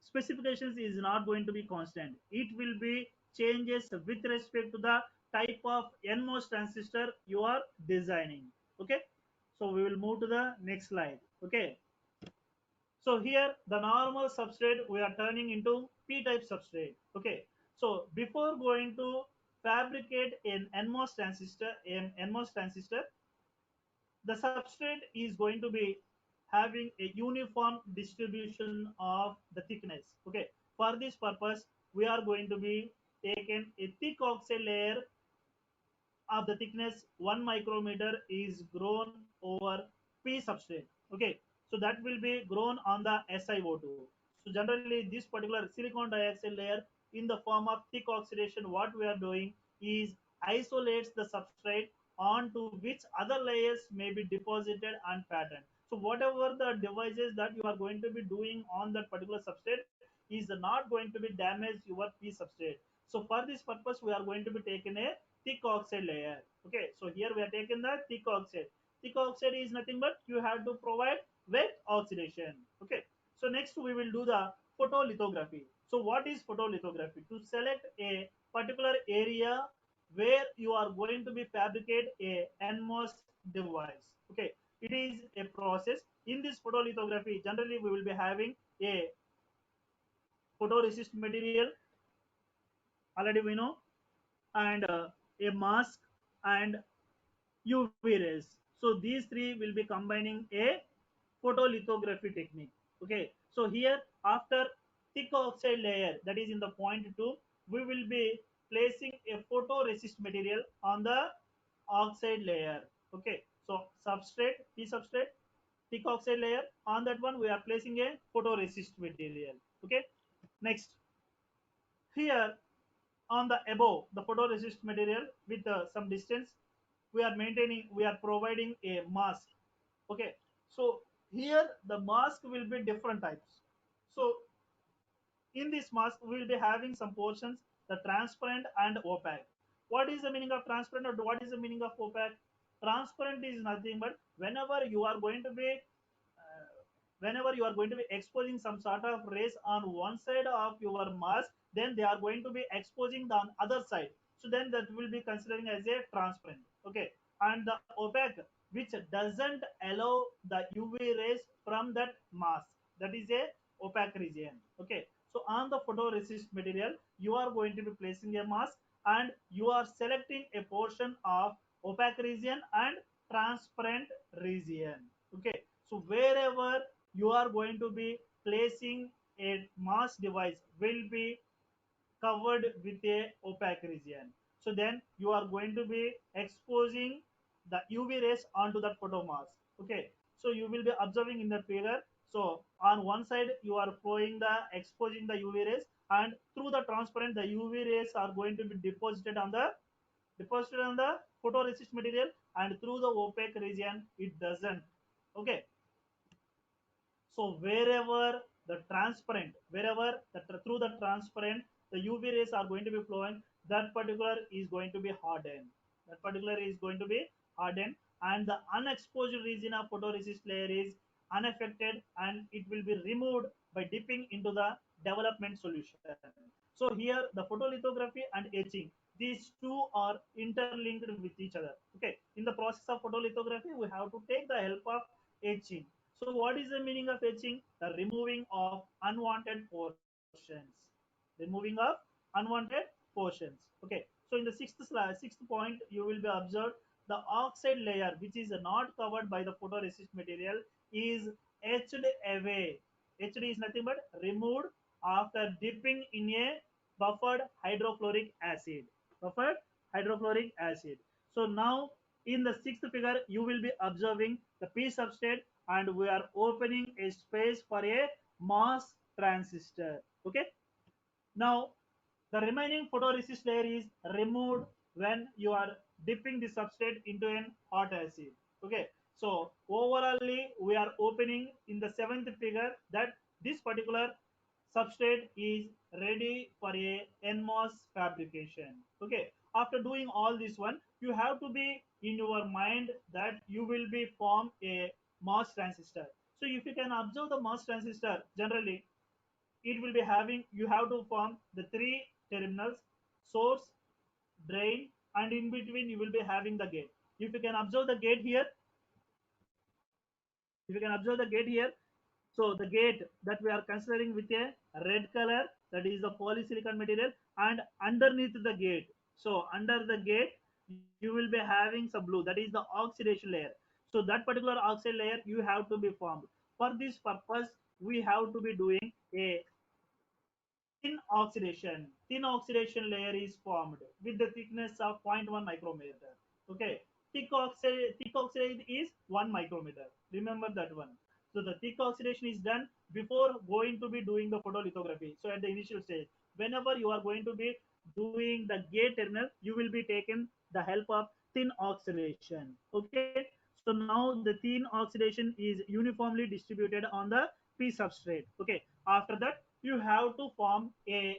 specifications is not going to be constant. It will be changes with respect to the type of NMOS transistor you are designing. Okay, so we will move to the next slide. Okay, so here the normal substrate we are turning into P-type substrate. Okay, so before going to fabricate an NMOS transistor, the substrate is going to be having a uniform distribution of the thickness. Okay, for this purpose we are going to be taken a thick oxide layer of the thickness 1 micrometer is grown over P substrate. Okay, so that will be grown on the SiO2. So generally this particular silicon dioxide layer in the form of thick oxidation, what we are doing is isolates the substrate onto which other layers may be deposited and patterned. So whatever the devices that you are going to be doing on that particular substrate is not going to be damage your P substrate. So for this purpose we are going to be taking a thick oxide layer. Okay, so here we are taking the thick oxide. Thick oxide is nothing but you have to provide wet oxidation. Okay, so next we will do the photolithography. So what is photolithography? To select a particular area where you are going to be fabricate a NMOS device. Okay, it is a process. In this photolithography generally we will be having a photoresist material, already we know, and a mask and UV rays. So these three will be combining a photolithography technique. Okay, so here after thick oxide layer, that is in the point 2, we will be placing a photoresist material on the oxide layer. Okay, so substrate, P substrate, thick oxide layer, on that one we are placing a photoresist material. Okay, next here on the above the photoresist material with some distance we are providing a mask. Okay, so here the mask will be different types. So in this mask we will be having some portions the transparent and opaque. What is the meaning of transparent or what is the meaning of opaque? Transparent is nothing but whenever you are going to be exposing some sort of rays on one side of your mask, then they are going to be exposing the other side, so then that will be considering as a transparent. Okay, and the opaque, which doesn't allow the UV rays from that mask, that is a opaque region. Okay, so on the photoresist material you are going to be placing a mask and you are selecting a portion of opaque region and transparent region. Okay, so wherever you are going to be placing a mask device will be covered with a opaque region. So then you are going to be exposing the UV rays onto that photo mask. Okay, So you will be observing in the figure. So on one side you are exposing the UV rays, and through the transparent the UV rays are going to be deposited on the photoresist material, and through the opaque region it doesn't. Okay, so through the transparent the UV rays are going to be flowing, that particular is going to be hardened. That particular is going to be hardened, and the unexposed region of photoresist layer is unaffected, and it will be removed by dipping into the development solution. So here the photolithography and etching, these two are interlinked with each other. Okay, in the process of photolithography we have to take the help of etching. So what is the meaning of etching? The removing of unwanted portions. Removing of unwanted portions. Okay. So in the sixth point, you will be observed the oxide layer, which is not covered by the photoresist material, is etched away. Etched is nothing but removed after dipping in a buffered hydrochloric acid. Buffered hydrochloric acid. So now in the sixth figure, you will be observing the P substrate, and we are opening a space for a MOS transistor. Okay. Now the remaining photoresist layer is removed when you are dipping the substrate into an hot acid. Okay. So overallly we are opening in the seventh figure that this particular substrate is ready for a NMOS fabrication. Okay. After doing all this one, you have to be in your mind that you will be form a MOS transistor. So if you can observe the MOS transistor, generally it will be having, you have to form the three terminals: source, drain, and in between you will be having the gate. If you can observe the gate here, if you can observe the gate here, so the gate that we are considering with a red color, that is the polysilicon material, and underneath the gate, so under the gate you will be having some blue, that is the oxidation layer. So that particular oxide layer you have to be formed. For this purpose we have to be doing a thin oxidation layer is formed with the thickness of zero point 0.1 micrometer. Okay, thick oxide is 1 micrometer. Remember that one. So the thick oxidation is done before going to be doing the photolithography. So at the initial stage, whenever you are going to be doing the gate terminal, you will be taken the help of thin oxidation. Okay, so now the thin oxidation is uniformly distributed on the P substrate. Okay, after that you have to form a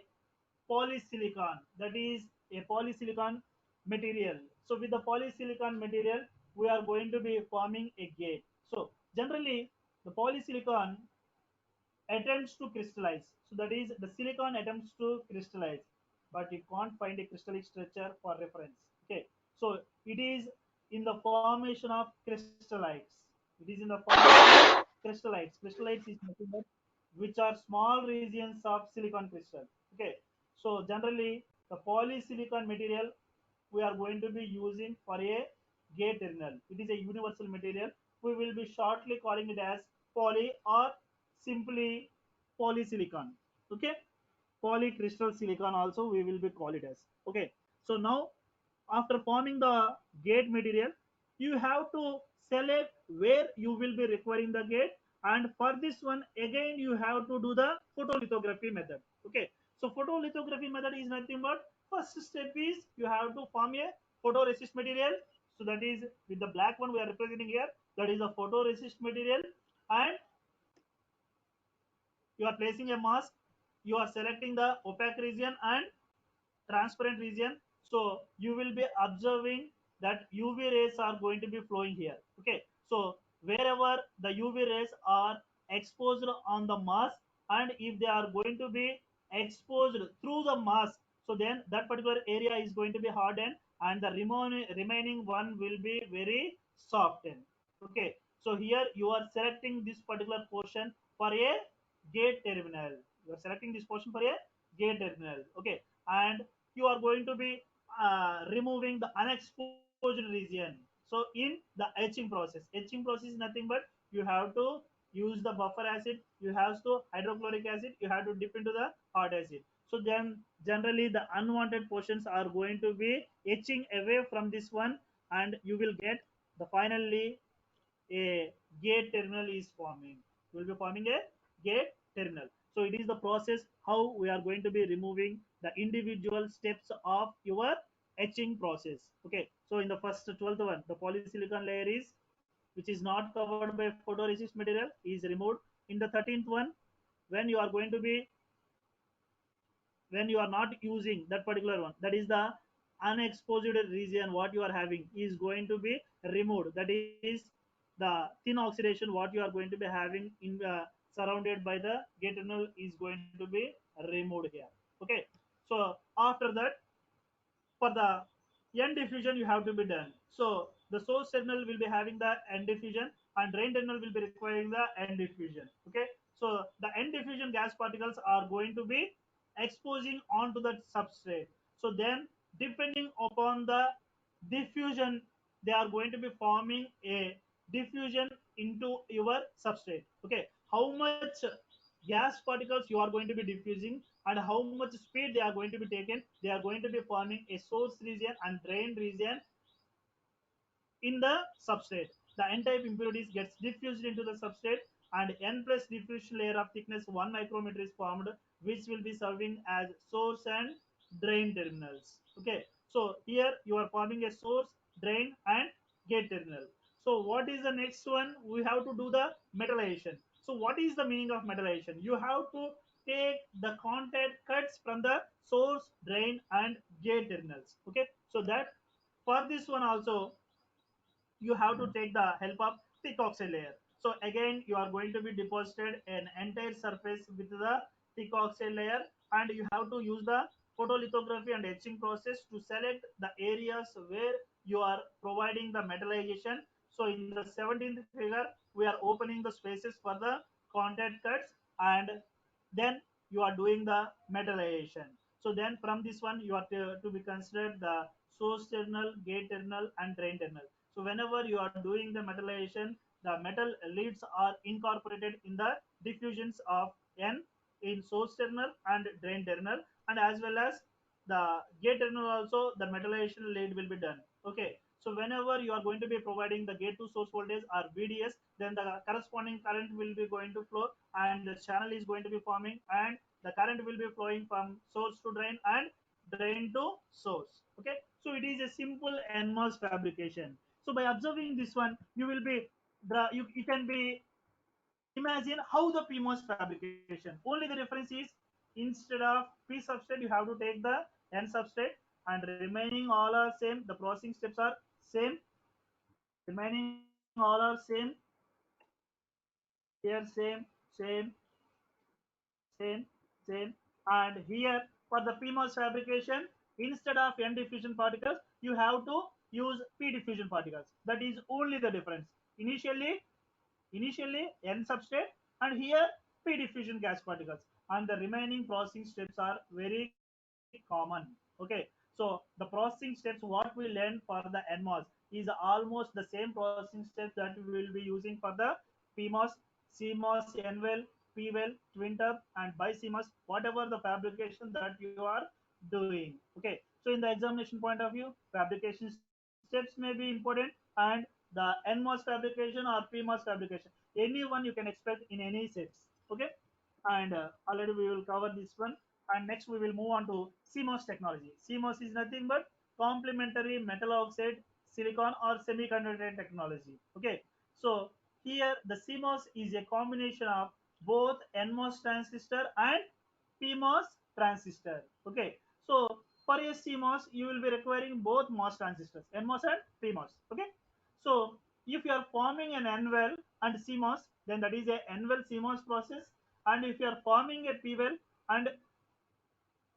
polysilicon, that is a polysilicon material. So with the polysilicon material we are going to be forming a gate. So generally the polysilicon attempts to crystallize. So that is the silicon attempts to crystallize, but you can't find a crystalline structure for reference. Okay, so it is in the formation of crystallites. It is in the formation of crystallites. Crystallites is nothing but which are small regions of silicon crystal. Okay, so generally the polysilicon material we are going to be using for a gate terminal. It is a universal material. We will be shortly calling it as poly, or simply polysilicon. Okay, polycrystal silicon also we will be call it as. Okay, so now after forming the gate material, you have to select where you will be requiring the gate, and for this one again you have to do the photolithography method. Okay, so photolithography method is nothing but first step is you have to form a photoresist material. So that is with the black one we are representing here, that is a photoresist material, and you are placing a mask, you are selecting the opaque region and transparent region. So you will be observing that UV rays are going to be flowing here. Okay, so wherever the UV rays are exposed on the mask, and if they are going to be exposed through the mask, so then that particular area is going to be hardened, and the remaining one will be very softened. Okay, so here you are selecting this particular portion for a gate terminal. You are selecting this portion for a gate terminal. Okay, and you are going to be removing the unexposed region. So in the etching process is nothing but you have to use the buffer acid, you have to hydrochloric acid, you have to dip into the hot acid. So then generally the unwanted portions are going to be etching away from this one, and you will get the finally a gate terminal is forming. We will be forming a gate terminal. So it is the process how we are going to be removing the individual steps of your etching process. Okay, so in the first 12th one, the polysilicon layer is which is not covered by photoresist material is removed. In the 13th one, when you are going to be when you are not using that particular one, that is the unexposed region what you are having is going to be removed. That is the thin oxidation what you are going to be having in surrounded by the gate tunnel is going to be removed here. Okay, so after that, for the end diffusion you have to be done. So the source terminal will be having the end diffusion and drain terminal will be requiring the end diffusion. Okay, so the end diffusion gas particles are going to be exposing onto that substrate. So then depending upon the diffusion, they are going to be forming a diffusion into your substrate. Okay, how much gas particles you are going to be diffusing and how much speed they are going to be taken, they are going to be forming a source region and drain region in the substrate. The n-type impurities gets diffused into the substrate and n plus diffusion layer of thickness 1 micrometer is formed, which will be serving as source and drain terminals. Okay, so here you are forming a source, drain and gate terminal. So what is the next one? We have to do the metallization. So what is the meaning of metallization? You have to take the contact cuts from the source, drain and gate terminals. Okay, so that for this one also you have to take the help of thick oxide layer. So again you are going to be deposited an entire surface with the thick oxide layer, and you have to use the photolithography and etching process to select the areas where you are providing the metallization. So in the 17th figure we are opening the spaces for the contact cuts, and then you are doing the metallization. So then from this one you are to be considered the source terminal, gate terminal and drain terminal. So whenever you are doing the metallization, the metal leads are incorporated in the diffusions of N in source terminal and drain terminal, and as well as the gate terminal also the metallization lead will be done. Okay, so whenever you are going to be providing the gate to source voltage or VDS, then the corresponding current will be going to flow and the channel is going to be forming, and the current will be flowing from source to drain and drain to source. Okay, so it is a simple NMOS fabrication. So by observing this one, you will be you can be imagine how the PMOS fabrication. Only the difference is instead of P substrate, you have to take the N substrate, and remaining all are same. The processing steps are same. Remaining all are same. Here same, same, same. And here for the PMOS fabrication, instead of N diffusion particles, you have to use P diffusion particles. That is only the difference. Initially N substrate, and here P diffusion gas particles, and the remaining processing steps are very common. Okay, so the processing steps what we learn for the NMOS is almost the same processing steps that we will be using for the PMOS, CMOS, NWEL, PWEL, twin tub and BiCMOS, whatever the fabrication that you are doing. Okay, so in the examination point of view, fabrication steps may be important, and the NMOS fabrication or PMOS fabrication, any one you can expect in any sets. Okay, and already we will cover this one, and next we will move on to CMOS technology. CMOS is nothing but complementary metal oxide silicon or semiconductor technology. Okay, so here the CMOS is a combination of both NMOS transistor and PMOS transistor. Okay, so for a CMOS you will be requiring both MOS transistors, NMOS and PMOS. Okay, so if you are forming an NWEL and CMOS, then that is a NWEL CMOS process, and if you are forming a PWEL, and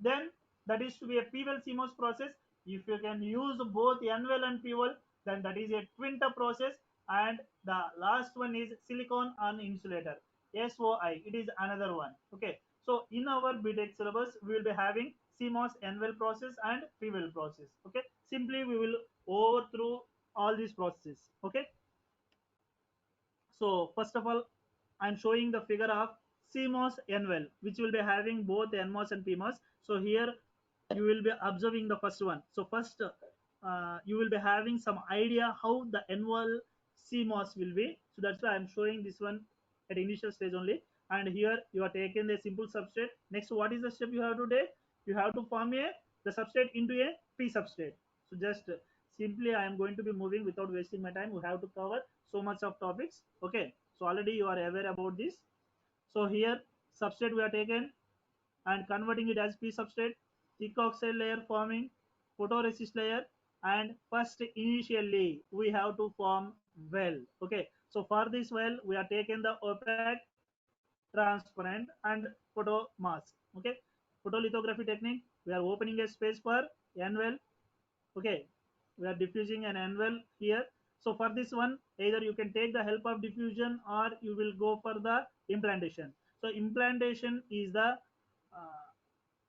then that is to be a PWEL CMOS process. If you can use both NWEL and PWEL, then that is a twin tub process, and the last one is silicon on insulator, SOI. It is another one. Okay, so in our BTech syllabus we will be having CMOS NWEL process and PWEL process. Okay, simply we will over through all these processes. Okay, so first of all, I'm showing the figure of CMOS NWEL, which will be having both NMOS and PMOS. So here you will be observing the first one. So first you will be having some idea how the NWEL CMOS will be. So that's why I'm showing this one at initial stage only. And here you are taking a simple substrate. Next, what is the step you have to do? You have to form the substrate into a P substrate. So just simply I am going to be moving without wasting my time. We have to cover so much of topics. Okay. So already you are aware about this. So here substrate we are taken and converting it as P substrate, thick oxide layer forming photoresist layer, and first initially we have to form well. Okay, so for this well we are taken the opaque, transparent, and photo mask. Okay, photolithography technique, we are opening a space for n well. Okay, we are diffusing an n well here. So for this one, either you can take the help of diffusion or you will go for the implantation. So implantation uh,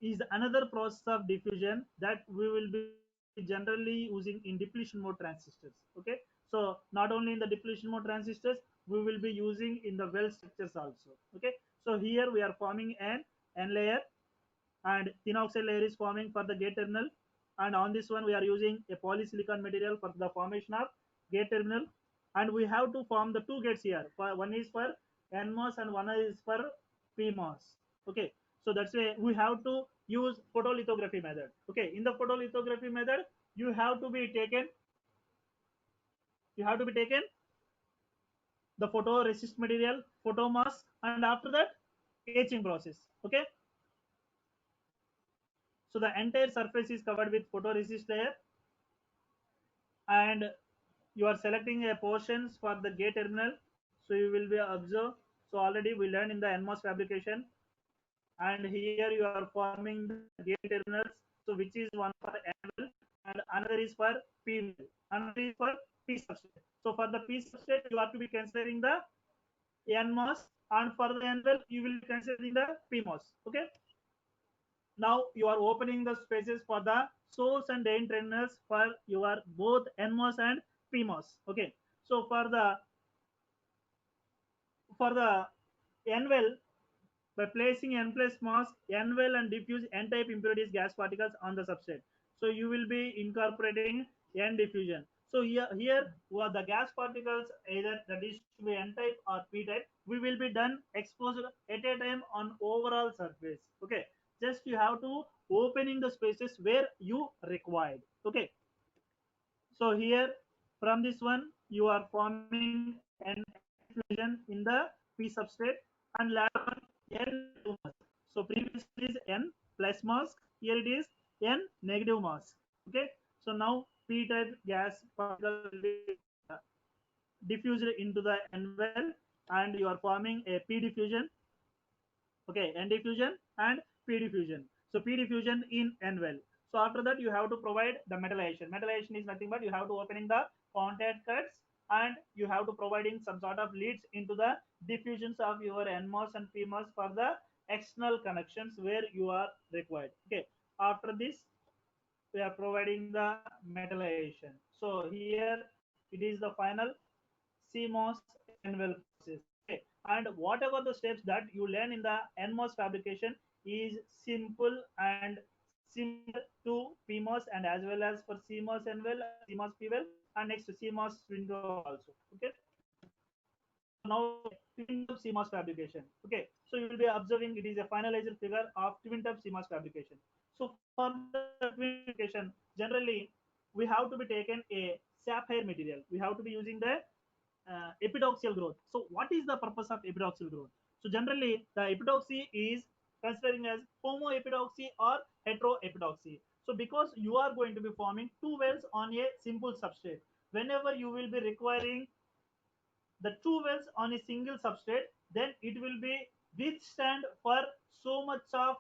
is another process of diffusion that we will be generally using in depletion mode transistors. Okay, so not only in the depletion mode transistors, we will be using in the well structures also. Okay, so here we are forming an n layer and thin oxide layer is forming for the gate terminal, and on this one we are using a polysilicon material for the formation of gate terminal, and we have to form the two gates here. One is for NMOS and one is for PMOS. Okay, so that's why we have to use photolithography method. Okay, in the photolithography method you have to be taken the photoresist material, photo mask, and after that etching process. Okay, so the entire surface is covered with photoresist layer, and you are selecting a portions for the gate terminal. So you will be observe. So already we learned in the NMOS fabrication, and here you are forming the gate terminals. So which is one for anvil and another is for P will, another is for P substrate. So for the P substrate you have to be considering the NMOS, and for the anvil you will be considering the PMOS. Okay, now you are opening the spaces for the source and drain terminals for your both NMOS and PMOS. Okay, so for the N well, by placing N plus mask, N well and diffuse N type impurities gas particles on the substrate. So you will be incorporating N diffusion. So here the gas particles either that is to be N type or P type, we will be done exposed at a time on overall surface. Okay, just you have to opening the spaces where you required. Okay, so here from this one you are forming an diffusion in the P substrate, and later on N mask. So previously is N plus mask, here it is N negative mask. Okay, so now P type gas particle will be diffused into the N well, and you are forming a P diffusion. Okay, N diffusion and P diffusion. So P diffusion in N well. So after that you have to provide the metallization. Metallization is nothing but you have to opening the contact cuts, and you have to providing some sort of leads into the diffusions of your NMOS and PMOS for the external connections where you are required. Okay, after this we are providing the metallization. So here it is the final CMOS NVEL process. Okay, and whatever the steps that you learn in the NMOS fabrication is simple and similar to PMOS, and as well as for CMOS NVEL, CMOS PVEL, and next CMOS window also. Okay, so now twin tube CMOS fabrication. Okay, so you will be observing it is a finalized figure of twin tube CMOS fabrication. So for the twin tube fabrication, generally we have to be taken a sapphire material. We have to be using the epidoxial growth. So what is the purpose of epidoxial growth? So generally the epidoxy is considering as homoepidoxy or heteroepidoxy. So because you are going to be forming two wells on a simple substrate, whenever you will be requiring the two wells on a single substrate, then it will be withstand for so much of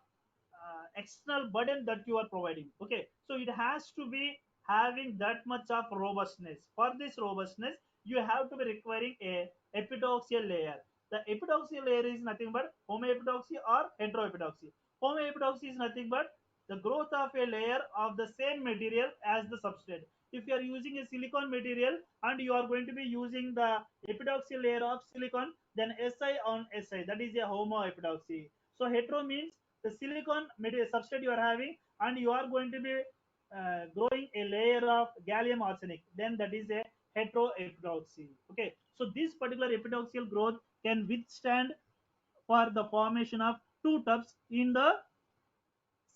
external burden that you are providing. Okay, so it has to be having that much of robustness. For this robustness you have to be requiring a epidoxial layer. The epidoxial layer is nothing but homoepidoxy or heteroepidoxy. Homoepidoxy is nothing but the growth of a layer of the same material as the substrate. If you are using a silicon material and you are going to be using the epidoxial layer of silicon, then Si on Si, that is a homoepidoxy. So hetero means the silicon material substrate you are having, and you are going to be growing a layer of gallium arsenic, then that is a heteroepidoxy. Okay, so this particular epidoxial growth can withstand for the formation of two tubs in the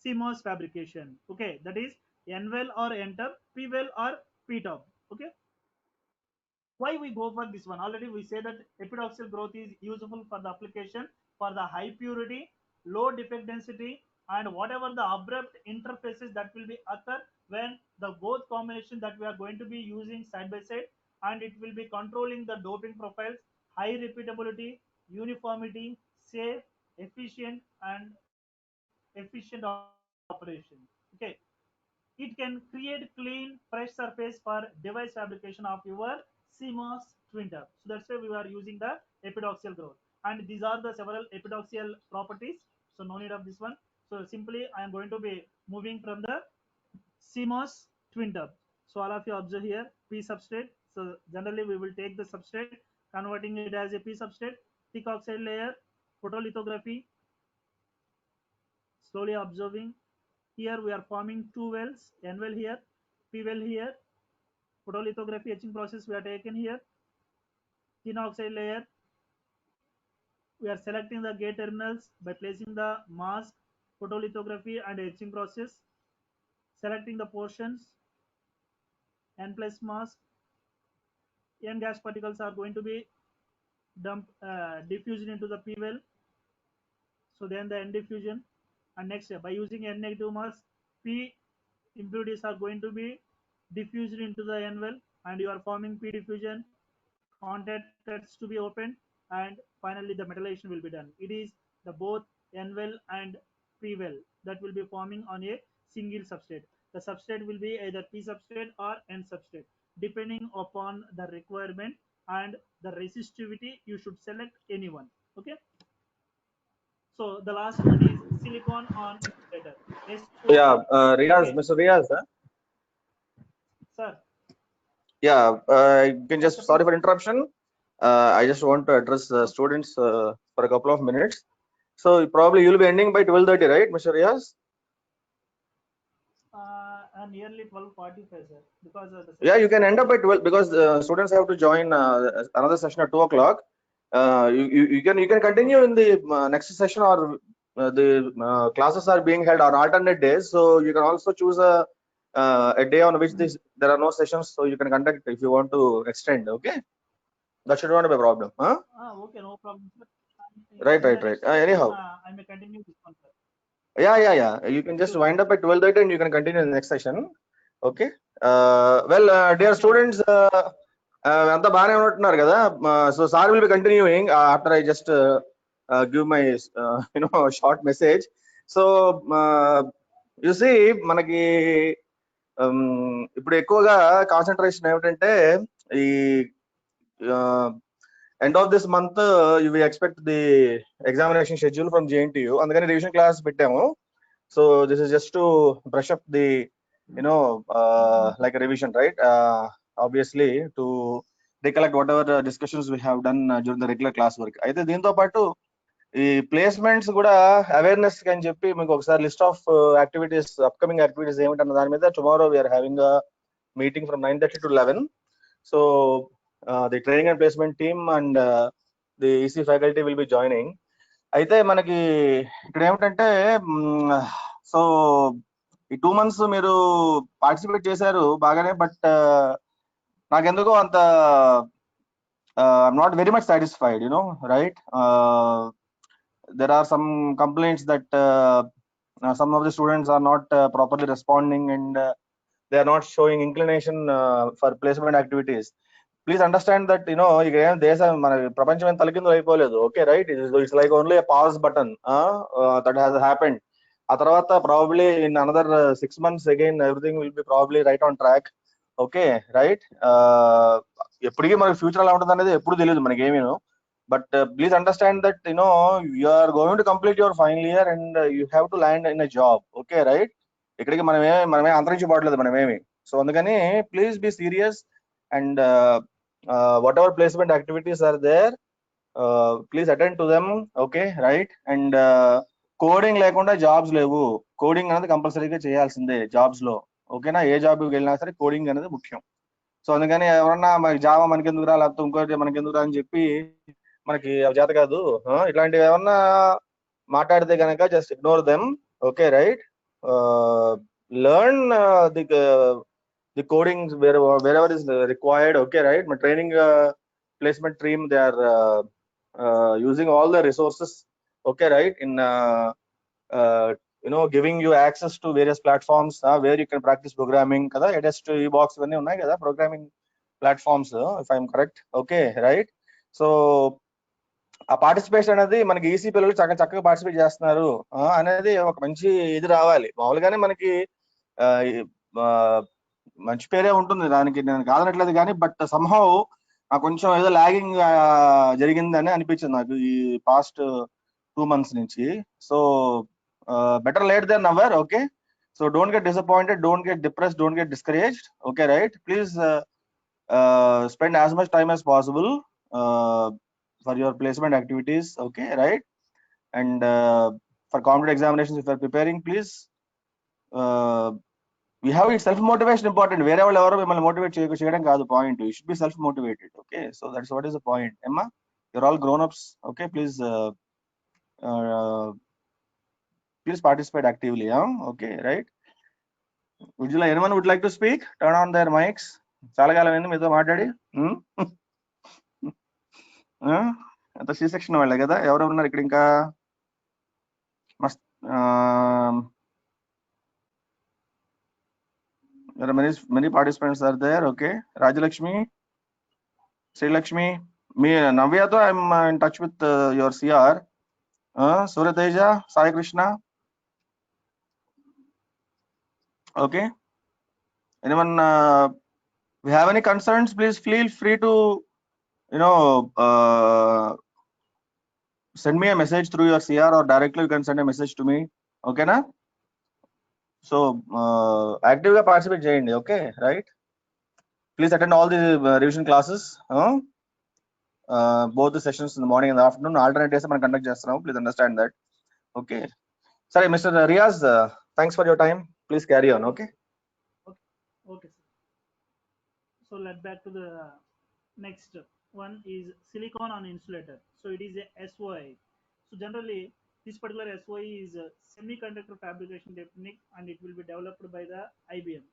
CMOS fabrication. Okay, that is N well or N tub, P well or P tub. Okay, why we go for this one? Already we say that epidoxial growth is useful for the application for the high purity, low defect density, and whatever the abrupt interfaces that will be occur when the both combination that we are going to be using side by side, and it will be controlling the doping profiles, high repeatability, uniformity, safe, efficient, and efficient operation. Okay, it can create clean, fresh surface for device fabrication of your CMOS twin tub. So that's why we are using the epidoxial growth. And these are the several epidoxial properties. So no need of this one. So simply I am going to be moving from the CMOS twin tub. So all of you observe here P substrate. So generally we will take the substrate, converting it as a P substrate, thick oxide layer, photolithography, slowly observing. Here we are forming two wells, N well here, P well here. Photolithography etching process we are taken here. Thin oxide layer. We are selecting the gate terminals by placing the mask, photolithography and etching process. Selecting the portions, N plus mask. N gas particles are going to be diffused into the P well. So then the N diffusion. And next by using N negative mask, P impurities are going to be diffused into the N well, and you are forming P diffusion, contact cuts to be opened, and finally the metallization will be done. It is the both N well and P well that will be forming on a single substrate. The substrate will be either P substrate or N substrate depending upon the requirement, and the resistivity you should select anyone. Okay, so the last one is silicon on insulator. Yeah, SOI. Riaz, Okay, Mr. Riaz, huh? sir. Yeah, you can Yes, sir, just, sorry please. for interruption. I just want to address the students for a couple of minutes. So probably you'll be ending by 12:30, right, Mr. Riaz? Nearly 12:45, sir, because the Yeah, you session can end started up at at 12 because students have to join another session at 2 o'clock. You can continue in the next session, or the classes are being held on alternate days. So you can also choose a day on which there are no sessions, so you can conduct if you want to extend. Okay, that should not be a problem. Huh? okay, no problem, sir. Right, In the right, right. next session, Anyhow, I may continue this one, sir. yeah. You can just Sure, wind sir. up at 12:30 and you can continue in the next session. Okay. Dear Okay, okay, students, sir. అంతా బాగానే ఉంటున్నారు కదా. So sir will be continuing after I just give my short message. So you see, మనకి ఇప్పుడు ఎక్కువగా concentration ఏమిటంటే ఈ end of this month you will expect the examination schedule from JNTU, అందుకని రివిజన్ క్లాస్ పెట్టాము. So this is just to brush up the like a revision, right? Obviously to recollect whatever discussions we have done during the regular class work. అయితే దీంతో పాటు ఈ placements కూడా awareness అని చెప్పి మీకు ఒకసారి list of activities, upcoming activities ఏమిటన్న దాని మీద tomorrow we are having meeting from 9:30 to 11. So the training and placement team and the EC faculty will be joining. అయితే మనకి ఇక్కడ ఏమిటంటే సో ఈ 2 months మీరు పార్టిసిపేట్ చేశారు బాగానే, బట్ నాకెందుకో అంత I'm not very much satisfied, right? There are some complaints that some of the students are not properly responding, and they are not showing inclination for placement activities. Please understand that ఇక ఏం దేశం మన ప్రపంచం ఏం తలకిందులు అయిపోలేదు. Okay, right? It's like only a pause button that has happened. ఆ తర్వాత probably in another 6 months again everything will be probably right on track. Okay, right? ఎప్పటికీ మనకి ఫ్యూచర్ ఎలా ఉంటుంది అనేది ఎప్పుడు తెలియదు మనకేమీ. But please understand that you are going to complete your final year and you have to land in a job. Okay, right? ఇక్కడికి మనమే అంతరించిపోవట్లేదు మనమేమి. సో అందుకని please be serious, and whatever placement activities are there, please attend to them. Okay, right? And coding లేకుండా jobs లేవు. Coding అనేది కంపల్సరీగా చేయాల్సిందే jobs లో. ఓకేనా? ఏ జాబ్కి వెళ్ళినా సరే కోడింగ్ అనేది ముఖ్యం. సో అందుకని ఎవరన్నా మనకి జావా మనకి ఎందుకురా, లేకపోతే ఇంకోటి మనకి ఎందుకురా అని చెప్పి మనకి అవి చేత కాదు. ఇట్లాంటివి ఏమన్నా మాట్లాడితే కనుక just ignore them. Okay, right. Learn the coding wherever is required. Okay, right. My training placement team, they are using all the resources. Okay, right. In giving you access to various platforms where you can practice programming kada. Edest, box ivanni unnai kada programming platforms, if I'm correct. Okay, right. So ఆ participation అనేది మనకి EC పిల్లలు చక్కగా participate చేస్తున్నారు అనేది ఒక మంచి ఇది రావాలి. మామూలుగానే మనకి మంచి పేరే ఉంటుంది, దానికి నేను కాదనట్లేదు కానీ, బట్ సంహౌ కొంచెం ఏదో లాగింగ్ జరిగిందని అనిపించింది నాకు ఈ పాస్ట్ 2 months నుంచి. So better late then never. Okay, so don't get disappointed, don't get depressed, don't get discouraged. Okay, right. Please spend as much time as possible for your placement activities. Okay, right. And for competitive examinations, if you are preparing, please we have it self motivation important. వేరే వాళ్ళు ఎవరో మిమ్మల్ని motivate చేయడం కాదు point. You should be self motivated. Okay, so that's what is the point. Emma, you're all grown ups. Okay, please participate actively. Okay, right. Anyone would like to speak? Turn on their mics. చాలా కాలం అయింది మీతో మాట్లాడి. అంత C section వాళ్ళే కదా, ఎవరు ఉన్నారు ఇక్కడ ఇంకా? మస్త్ there are many participants are there. Okay, Rajalakshmi, Srilakshmi, me, Navya, though I'm in touch with your CR. Suryateja, Sai Krishna. Okay, anyone we have any concerns, please feel free to send me a message through your CR, or directly you can send a message to me. Okay na? So active ga participate cheyandi. Okay, right. Please attend all the revision classes, both the sessions in the morning and the afternoon. Alternate days మనం conduct చేస్తున్నాం. Please understand that. Okay, sorry, Mr. Riaz, thanks for your time. Please carry on. Okay, sir. So let's back to the next one is silicon on insulator. So it is a SOI. So generally this particular SOI is a semiconductor fabrication technique, and it will be developed by the IBM.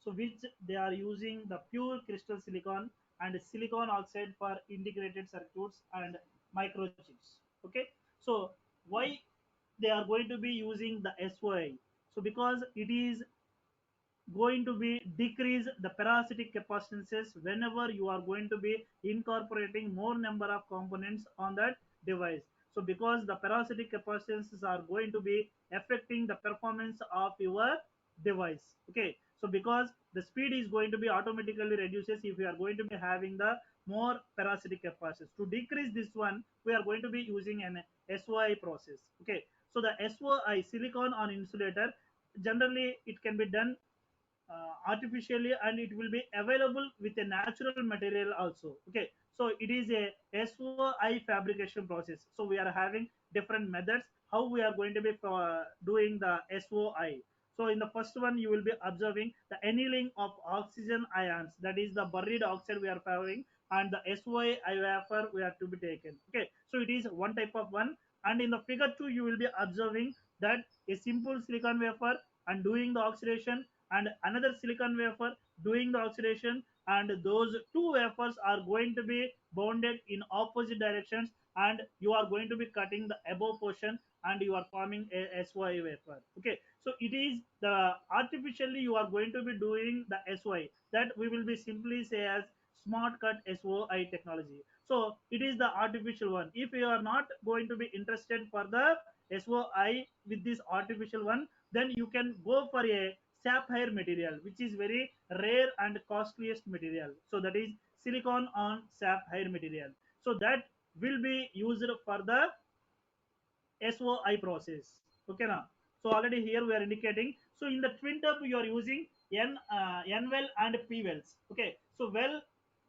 So which they are using the pure crystal silicon and silicon oxide for integrated circuits and microchips. Okay, so why they are going to be using the SOI? So because it is going to be decrease the parasitic capacitances whenever you are going to be incorporating more number of components on that device. So because the parasitic capacitances are going to be affecting the performance of your device. Okay, so because the speed is going to be automatically reduces if you are going to be having the more parasitic capacitance. To decrease this one, we are going to be using an SOI process. Okay, so the SOI, silicon on insulator, generally it can be done artificially, and it will be available with a natural material also. Okay, so it is a SOI fabrication process. So we are having different methods how we are going to be doing the SOI. So in the first one, you will be observing the annealing of oxygen ions, that is the buried oxide we are having, and the SOI wafer we have to be taken. Okay, so it is one type of one. And in the figure 2, you will be observing that a simple silicon wafer and doing the oxidation, and another silicon wafer doing the oxidation, and those two wafers are going to be bounded in opposite directions, and you are going to be cutting the above portion, and you are forming a SOI wafer. Okay, so it is the artificially you are going to be doing the SOI, that we will be simply say as smart cut SOI technology. So it is the artificial one. If you are not going to be interested for the SOI with this artificial one, then you can go for a sapphire material, which is very rare and costliest material. So that is silicon on sapphire material. So that will be used for the SOI process. Okay now. So already here we are indicating. So in the twin tub you are using N well and P wells. Okay. So well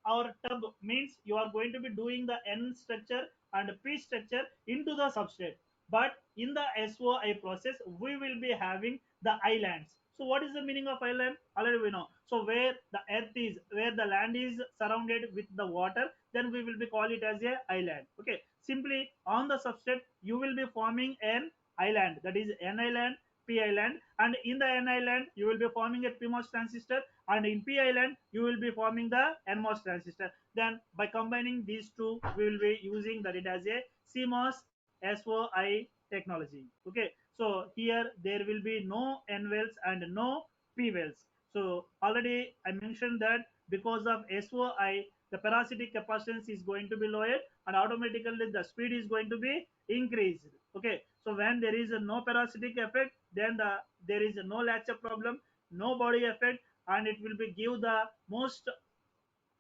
or tub means you are going to be doing the N structure and P structure into the substrate. But in the SOI process, we will be having the islands. So what is the meaning of island? Already we know. So where the earth is, where the land is surrounded with the water, then we will be call it as a island. Okay. Simply on the substrate, you will be forming an island. That is N island, P island, and in the N island, you will be forming a PMOS transistor, and in P island, you will be forming the NMOS transistor. Then by combining these two, we will be using that it as a CMOS SOI technology. Okay, so here there will be no N wells and no P wells. So already I mentioned that because of SOI, the parasitic capacitance is going to be lowered and automatically the speed is going to be increased. Okay, so when there is a no parasitic effect, then there is no latch-up problem, no body effect, and it will be give the most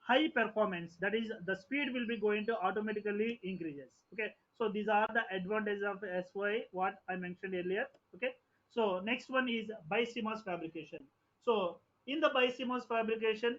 high performance, that is the speed will be going to automatically increases. Okay, so these are the advantages of SY what I mentioned earlier. Okay, so next one is BiCMOS fabrication. So in the BiCMOS fabrication,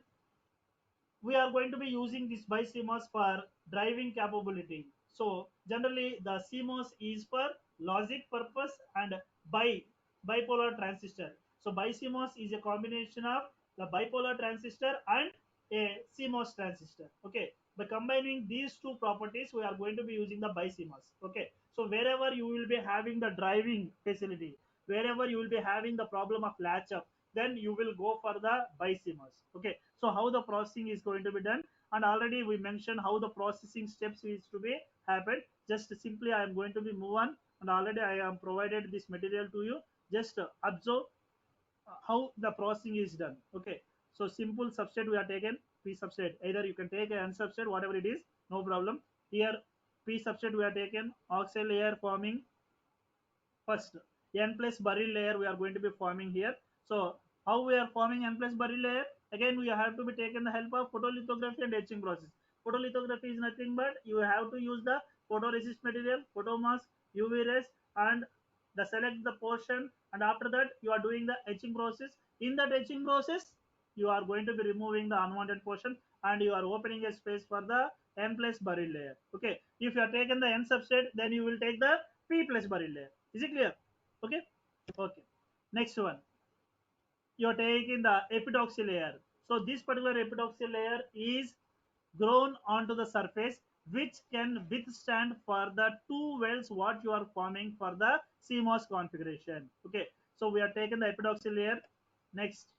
we are going to be using this BiCMOS for driving capability. So generally the CMOS is for logic purpose and bipolar transistor. So BiCMOS is a combination of the bipolar transistor and a CMOS transistor. Okay, by combining these two properties, we are going to be using the BiCMOS. Okay, so wherever you will be having the driving facility, wherever you will be having the problem of latch up, then you will go for the BiCMOS. Okay, so how the processing is going to be done, and already we mentioned how the processing steps is to be happened. Just simply I am going to be move on, and already I am provided this material to you. Just observe how the processing is done. Okay, so simple substrate we are taken, P substrate, either you can take an substrate, whatever it is, no problem. Here P substrate we are taken, oxide layer forming. First N plus burial layer we are going to be forming here. So how we are forming N plus burial layer? Again we have to be taken the help of photolithography and etching process. Photolithography is nothing but you have to use the photoresist material, photomask, UV rays, and the select the portion, and after that you are doing the etching process. In that etching process, you are going to be removing the unwanted portion and you are opening a space for the N plus burial layer. Okay, if you are taken the N substrate, then you will take the P plus burial layer. Is it clear? Okay. Okay, next one, you're taking the epitaxy layer. So this particular epitaxy layer is grown onto the surface, which can withstand for the two wells what you are forming for the CMOS configuration. Okay, so we are taking the epitaxy layer. Next,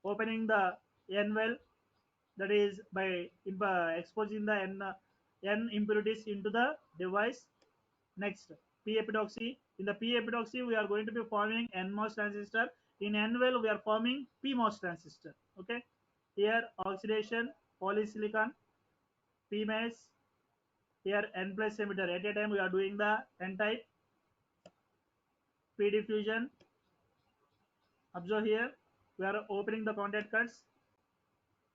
opening the N well, that is by exposing the N impurities into the device. Next, P epidoxy. In the P epidoxy, we are going to be forming NMOS transistor. In N well, we are forming PMOS transistor. Okay. Here, oxidation, polysilicon, PMOS. Here, N plus emitter. At a time, we are doing the N type. P diffusion. Observe here, we are opening the contact cuts.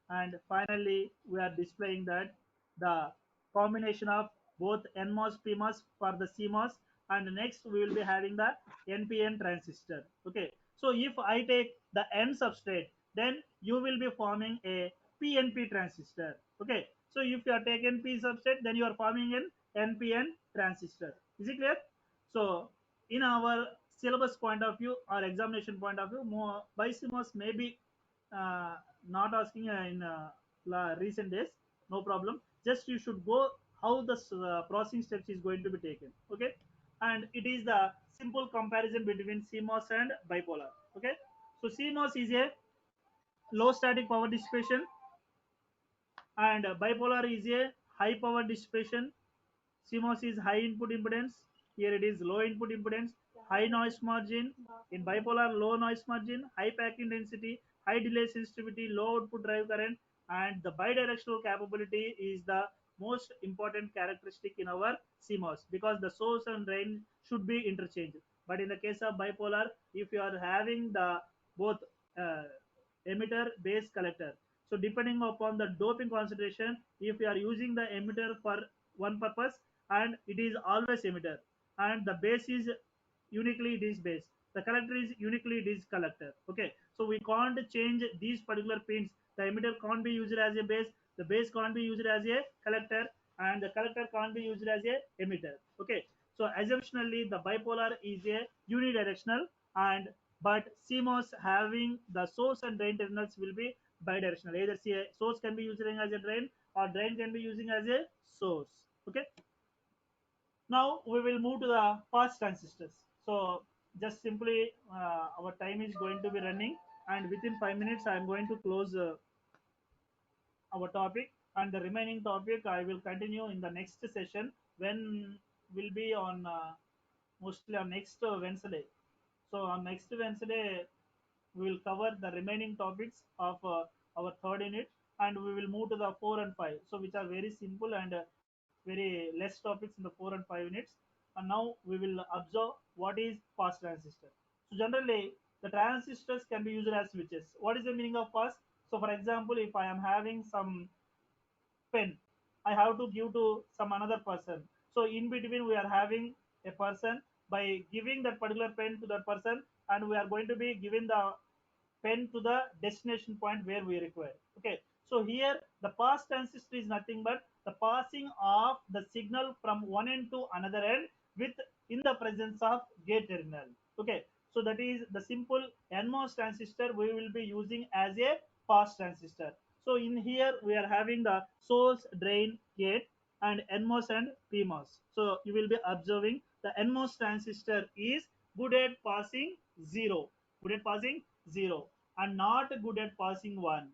And finally, we are displaying that the combination of both NMOS, PMOS for the CMOS, and next we will be having the NPN transistor. Okay, so if I take the N substrate, then you will be forming a PNP transistor. Okay, so if you are taking P substrate, then you are forming an NPN transistor. Is it clear? So in our syllabus point of view or examination point of view, more BiCMOS may be uh, not asking in recent days, no problem. Just you should go how the processing steps is going to be taken. Okay, and it is the simple comparison between CMOS and bipolar. Okay, so CMOS is a low static power dissipation, and bipolar is a high power dissipation. CMOS is high input impedance. Here it is low input impedance, high noise margin. In bipolar, low noise margin, high packing density, high delay sensitivity, low output drive current, and the bidirectional capability is the most important characteristic in our CMOS because the source and drain should be interchanged. But in the case of bipolar, if you are having the both uh, emitter base collector, so depending upon the doping concentration, if you are using the emitter for one purpose, and it is always emitter, and the base is uniquely it is base, the collector is uniquely it is collector. Okay, so we can't change these particular pins. The emitter can't be used as a base, the base can't be used as a collector, and the collector can't be used as a emitter. Okay, so assumptionally the bipolar is a unidirectional, and but CMOS having the source and drain terminals will be bidirectional. Either source can be using as a drain or drain can be using as a source. Okay. Now we will move to the pass transistors. So just simply our time is going to be running, and within 5 minutes I am going to close our topic, and the remaining topic I will continue in the next session, when will be on mostly on next Wednesday. So on next Wednesday we will cover the remaining topics of our third unit, and we will move to the 4 and 5, so which are very simple and very less topics in the 4 and 5 units. And now we will observe what is pass transistor. So generally the transistors can be used as switches. What is the meaning of pass? So for example, if I am having some pen, I have to give to some another person. So in between we are having a person. By giving that particular pen to that person, and we are going to be giving the pen to the destination point where we require. Okay, so here the pass transistor is nothing but the passing of the signal from one end to another end with in the presence of gate terminal. Okay, so that is the simple NMOS transistor we will be using as a pass transistor. So in here we are having the source, drain, gate, and NMOS and PMOS. So you will be observing the NMOS transistor is good at passing 0, good at passing 0, and not good at passing 1.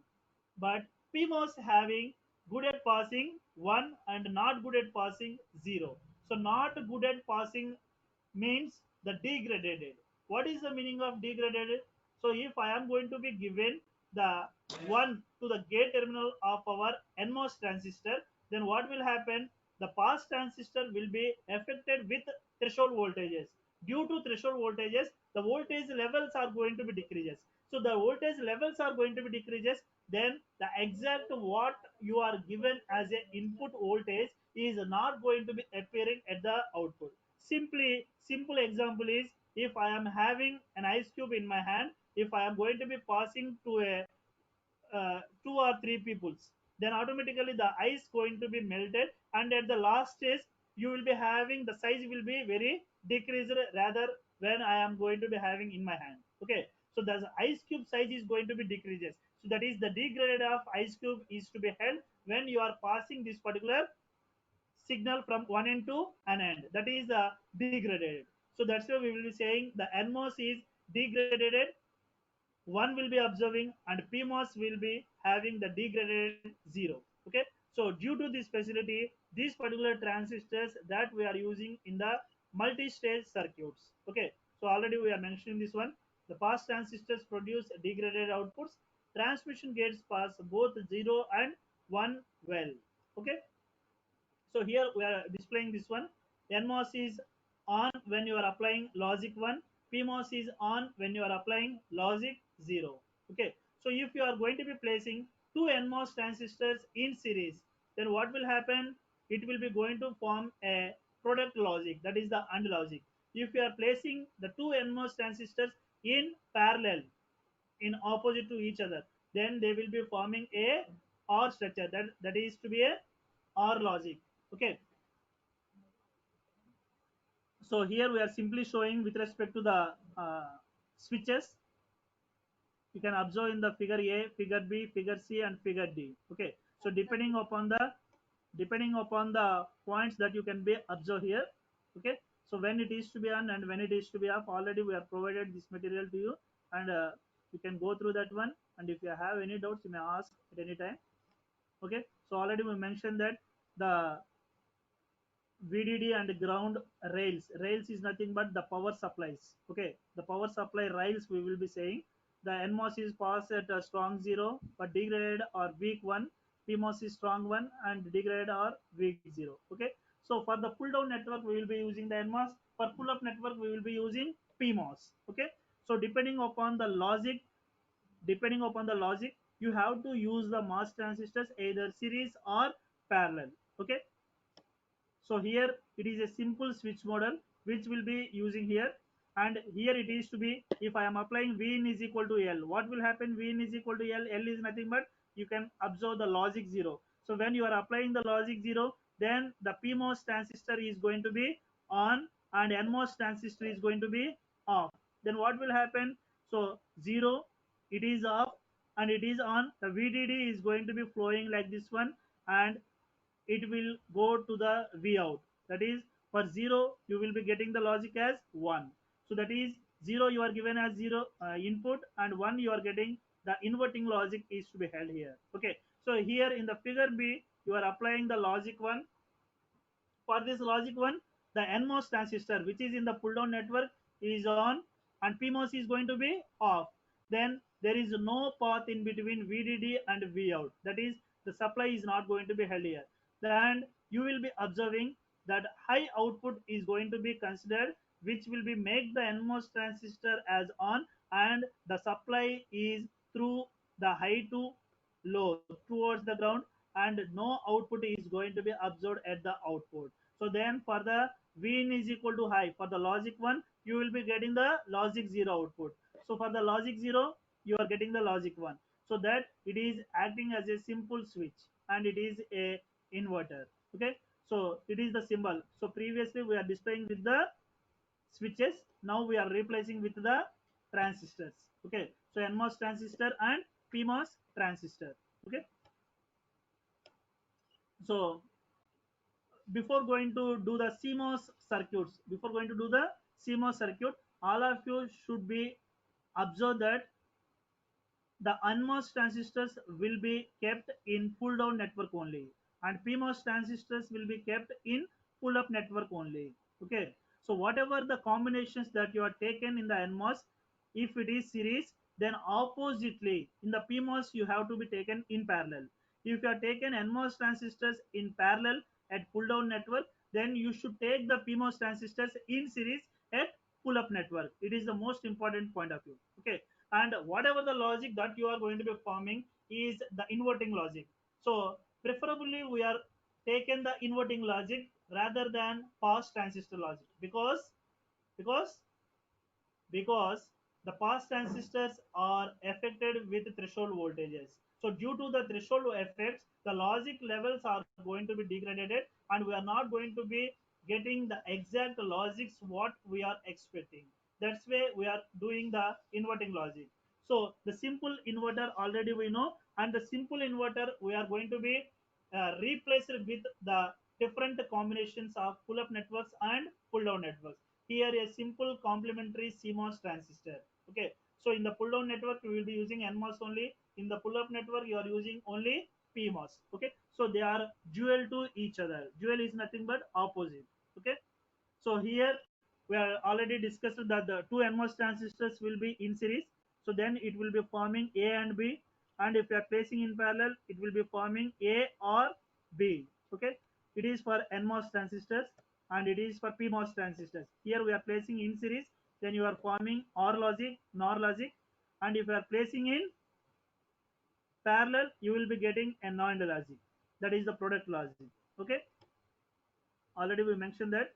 But PMOS having good at passing 1 and not good at passing 0. So not good at passing means the degraded. What is the meaning of degraded? So if I am going to be given the 1 to the gate terminal of our NMOS transistor, then what will happen? The pass transistor will be affected with threshold voltages. Due to threshold voltages, the voltage levels are going to be decreases. So the voltage levels are going to be decreases, then the exact what you are given as a input voltage is not going to be appearing at the output. Simply simple example is, if I am having an ice cube in my hand, if I am going to be passing to a 2 or 3 peoples, then automatically the ice going to be melted, and at the last stage you will be having the size will be very decreased rather when I am going to be having in my hand. Okay, so the ice cube size is going to be decreases. So that is the degraded of ice cube is to be held when you are passing this particular signal from one end to an end, that is degraded. So that's why we will be saying the NMOS is degraded, one will be observing, and PMOS will be having the degraded 0. Okay, so due to this facility, these particular transistors that we are using in the multi-stage circuits. Okay, so already we are mentioning this one. The pass transistors produce degraded outputs. Transmission gates pass both 0 and 1 well. Okay, so here we are displaying this one. NMOS is on when you are applying logic 1. PMOS is on when you are applying logic 0. Okay. So if you are going to be placing two NMOS transistors in series, then what will happen? It will be going to form a product logic, that is the AND logic. If you are placing the two NMOS transistors in parallel, in opposite to each other, then they will be forming a OR structure, that is to be a OR logic. Okay, so here we are simply showing with respect to the switches. You can observe in the figure A, figure B, figure C, and figure D. Okay, so depending upon the points that you can be observe here. Okay, so when it is to be on and when it is to be off, already we have provided this material to you, and you can go through that one, and if you have any doubts you may ask at any time. Okay, so already we mentioned that the VDD and ground rails. Rails is nothing but the power supplies. Okay, the power supply rails we will be saying. The NMOS is passed at a strong 0, but degraded or weak 1. PMOS is strong 1 and degraded or weak 0. Okay, so for the pull down network we will be using the NMOS. For pull up network we will be using PMOS. Okay, so depending upon the logic, you have to use the MOS transistors either series or parallel. Okay, so here it is a simple switch model which will be using here, and here it is to be, if I am applying Vin is equal to L, what will happen? Vin is equal to L. L is nothing but you can observe the logic 0. So when you are applying the logic 0, then the PMOS transistor is going to be on and NMOS transistor is going to be off. Then what will happen? So 0, it is off and it is on. The VDD is going to be flowing like this one, and it will go to the V out. That is, for 0 you will be getting the logic as 1. So that is 0 you are given as 0 input, and 1 you are getting the inverting logic is to be held here. Okay, so here in the figure B you are applying the logic 1. For this logic 1, the NMOS transistor which is in the pull down network is on and PMOS is going to be off. Then there is no path in between VDD and V out. That is, the supply is not going to be held here. And you will be observing that high output is going to be considered, which will be make the NMOS transistor as on, and the supply is through the high to low towards the ground, and no output is going to be observed at the output. So then for the Vin is equal to high, for the logic 1 you will be getting the logic 0 output. So for the logic 0 you are getting the logic 1, so that it is acting as a simple switch and it is a inverter. Okay, so it is the symbol. So previously we are displaying with the switches, now we are replacing with the transistors. Okay, so NMOS transistor and PMOS transistor. Okay, so before going to do the CMOS circuits, before going to do the CMOS circuit, all of you should be observe that the NMOS transistors will be kept in pull down network only, and PMOS transistors will be kept in pull up network only. Okay, so whatever the combinations that you are taken in the NMOS, if it is series, then oppositely in the PMOS you have to be taken in parallel. If you are taken NMOS transistors in parallel at pull down network, then you should take the PMOS transistors in series at pull up network. It is the most important point of view. Okay, and whatever the logic that you are going to be forming is the inverting logic. So preferably we are taken the inverting logic rather than pass transistor logic, because because the pass transistors are affected with threshold voltages. So due to the threshold effects, the logic levels are going to be degraded, and we are not going to be getting the exact logics what we are expecting. That's why we are doing the inverting logic. So the simple inverter already we know, and the simple inverter we are going to be replaced with the different combinations of pull up networks and pull down networks. Here a simple complementary CMOS transistor. Okay, so in the pull down network we will be using NMOS only, in the pull up network you are using only PMOS. Okay, so they are dual to each other. Dual is nothing but opposite. Okay, so here we are already discussed that the two NMOS transistors will be in series, so then it will be forming A and B, and if you are placing in parallel it will be forming A or B. Okay, it is for NMOS transistors and it is for PMOS transistors. Here we are placing in series, then you are forming OR logic, NOR logic, and if you are placing in parallel you will be getting a NAND logic, that is the product logic. Okay, already we mentioned that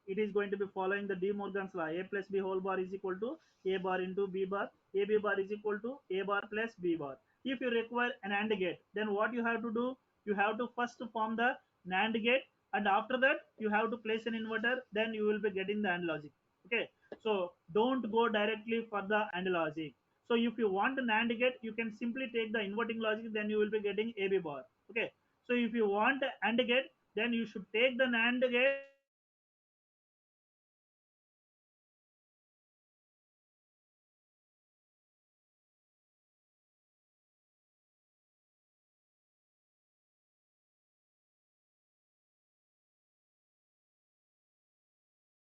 it is going to be following the De Morgan's law. A plus B whole bar is equal to A bar into B bar. AB bar is equal to A bar plus B bar. If you require an AND gate, then what you have to do? You have to first form the NAND gate, and after that you have to place an inverter. Then you will be getting the AND logic. Okay, so don't go directly for the AND logic. So if you want an AND gate, you can simply take the inverting logic. Then you will be getting AB bar. Okay, so if you want AND gate, then you should take the NAND gate and after that you have to place an inverter. Then you will be getting the AND logic. Okay, so don't go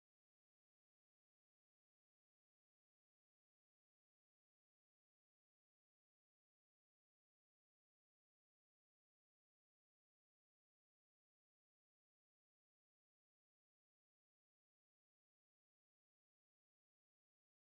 directly for the AND logic. So here we are already discussed that the NMOS transistors will be taken in series at pull up network, and PMOS transistors will be taken in parallel at pull up network.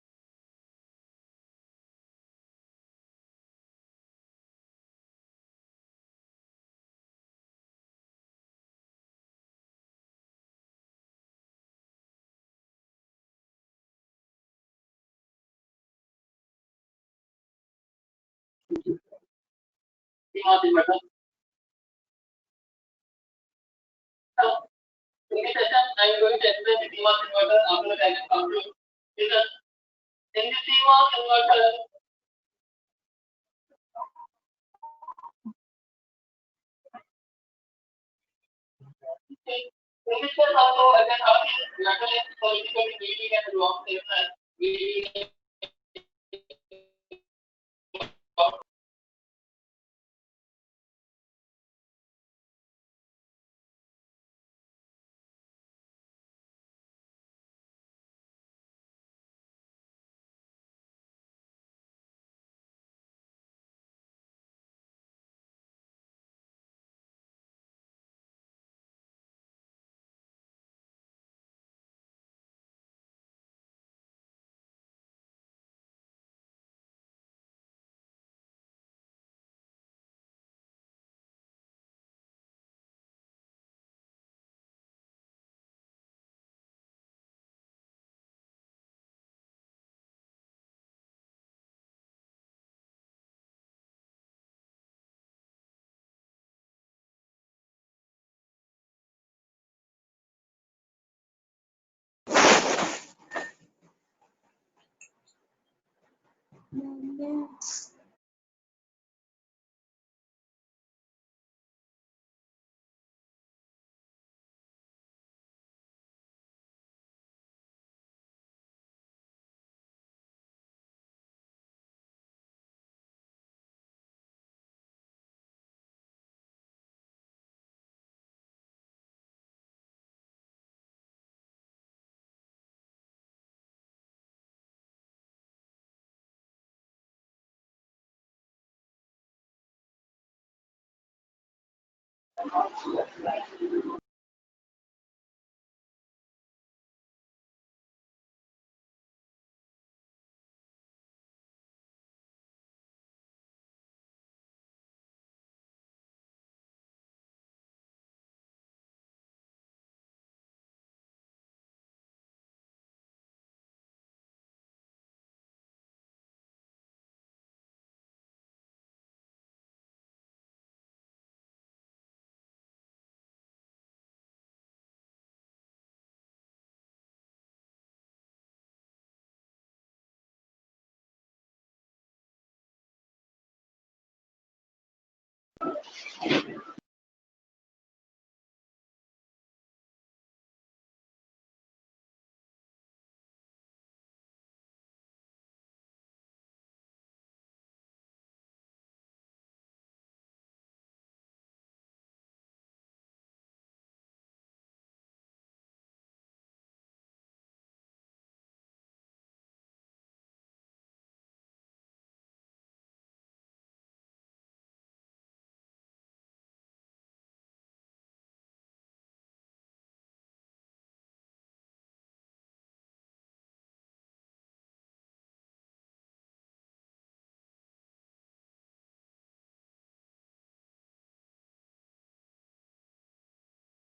Okay, so here CMOS inverter. So in this session, I am going to explain the CMOS inverter. After that, I can conclude. Then the CMOS inverter. In this case also, I can have the metal political meeting and block and we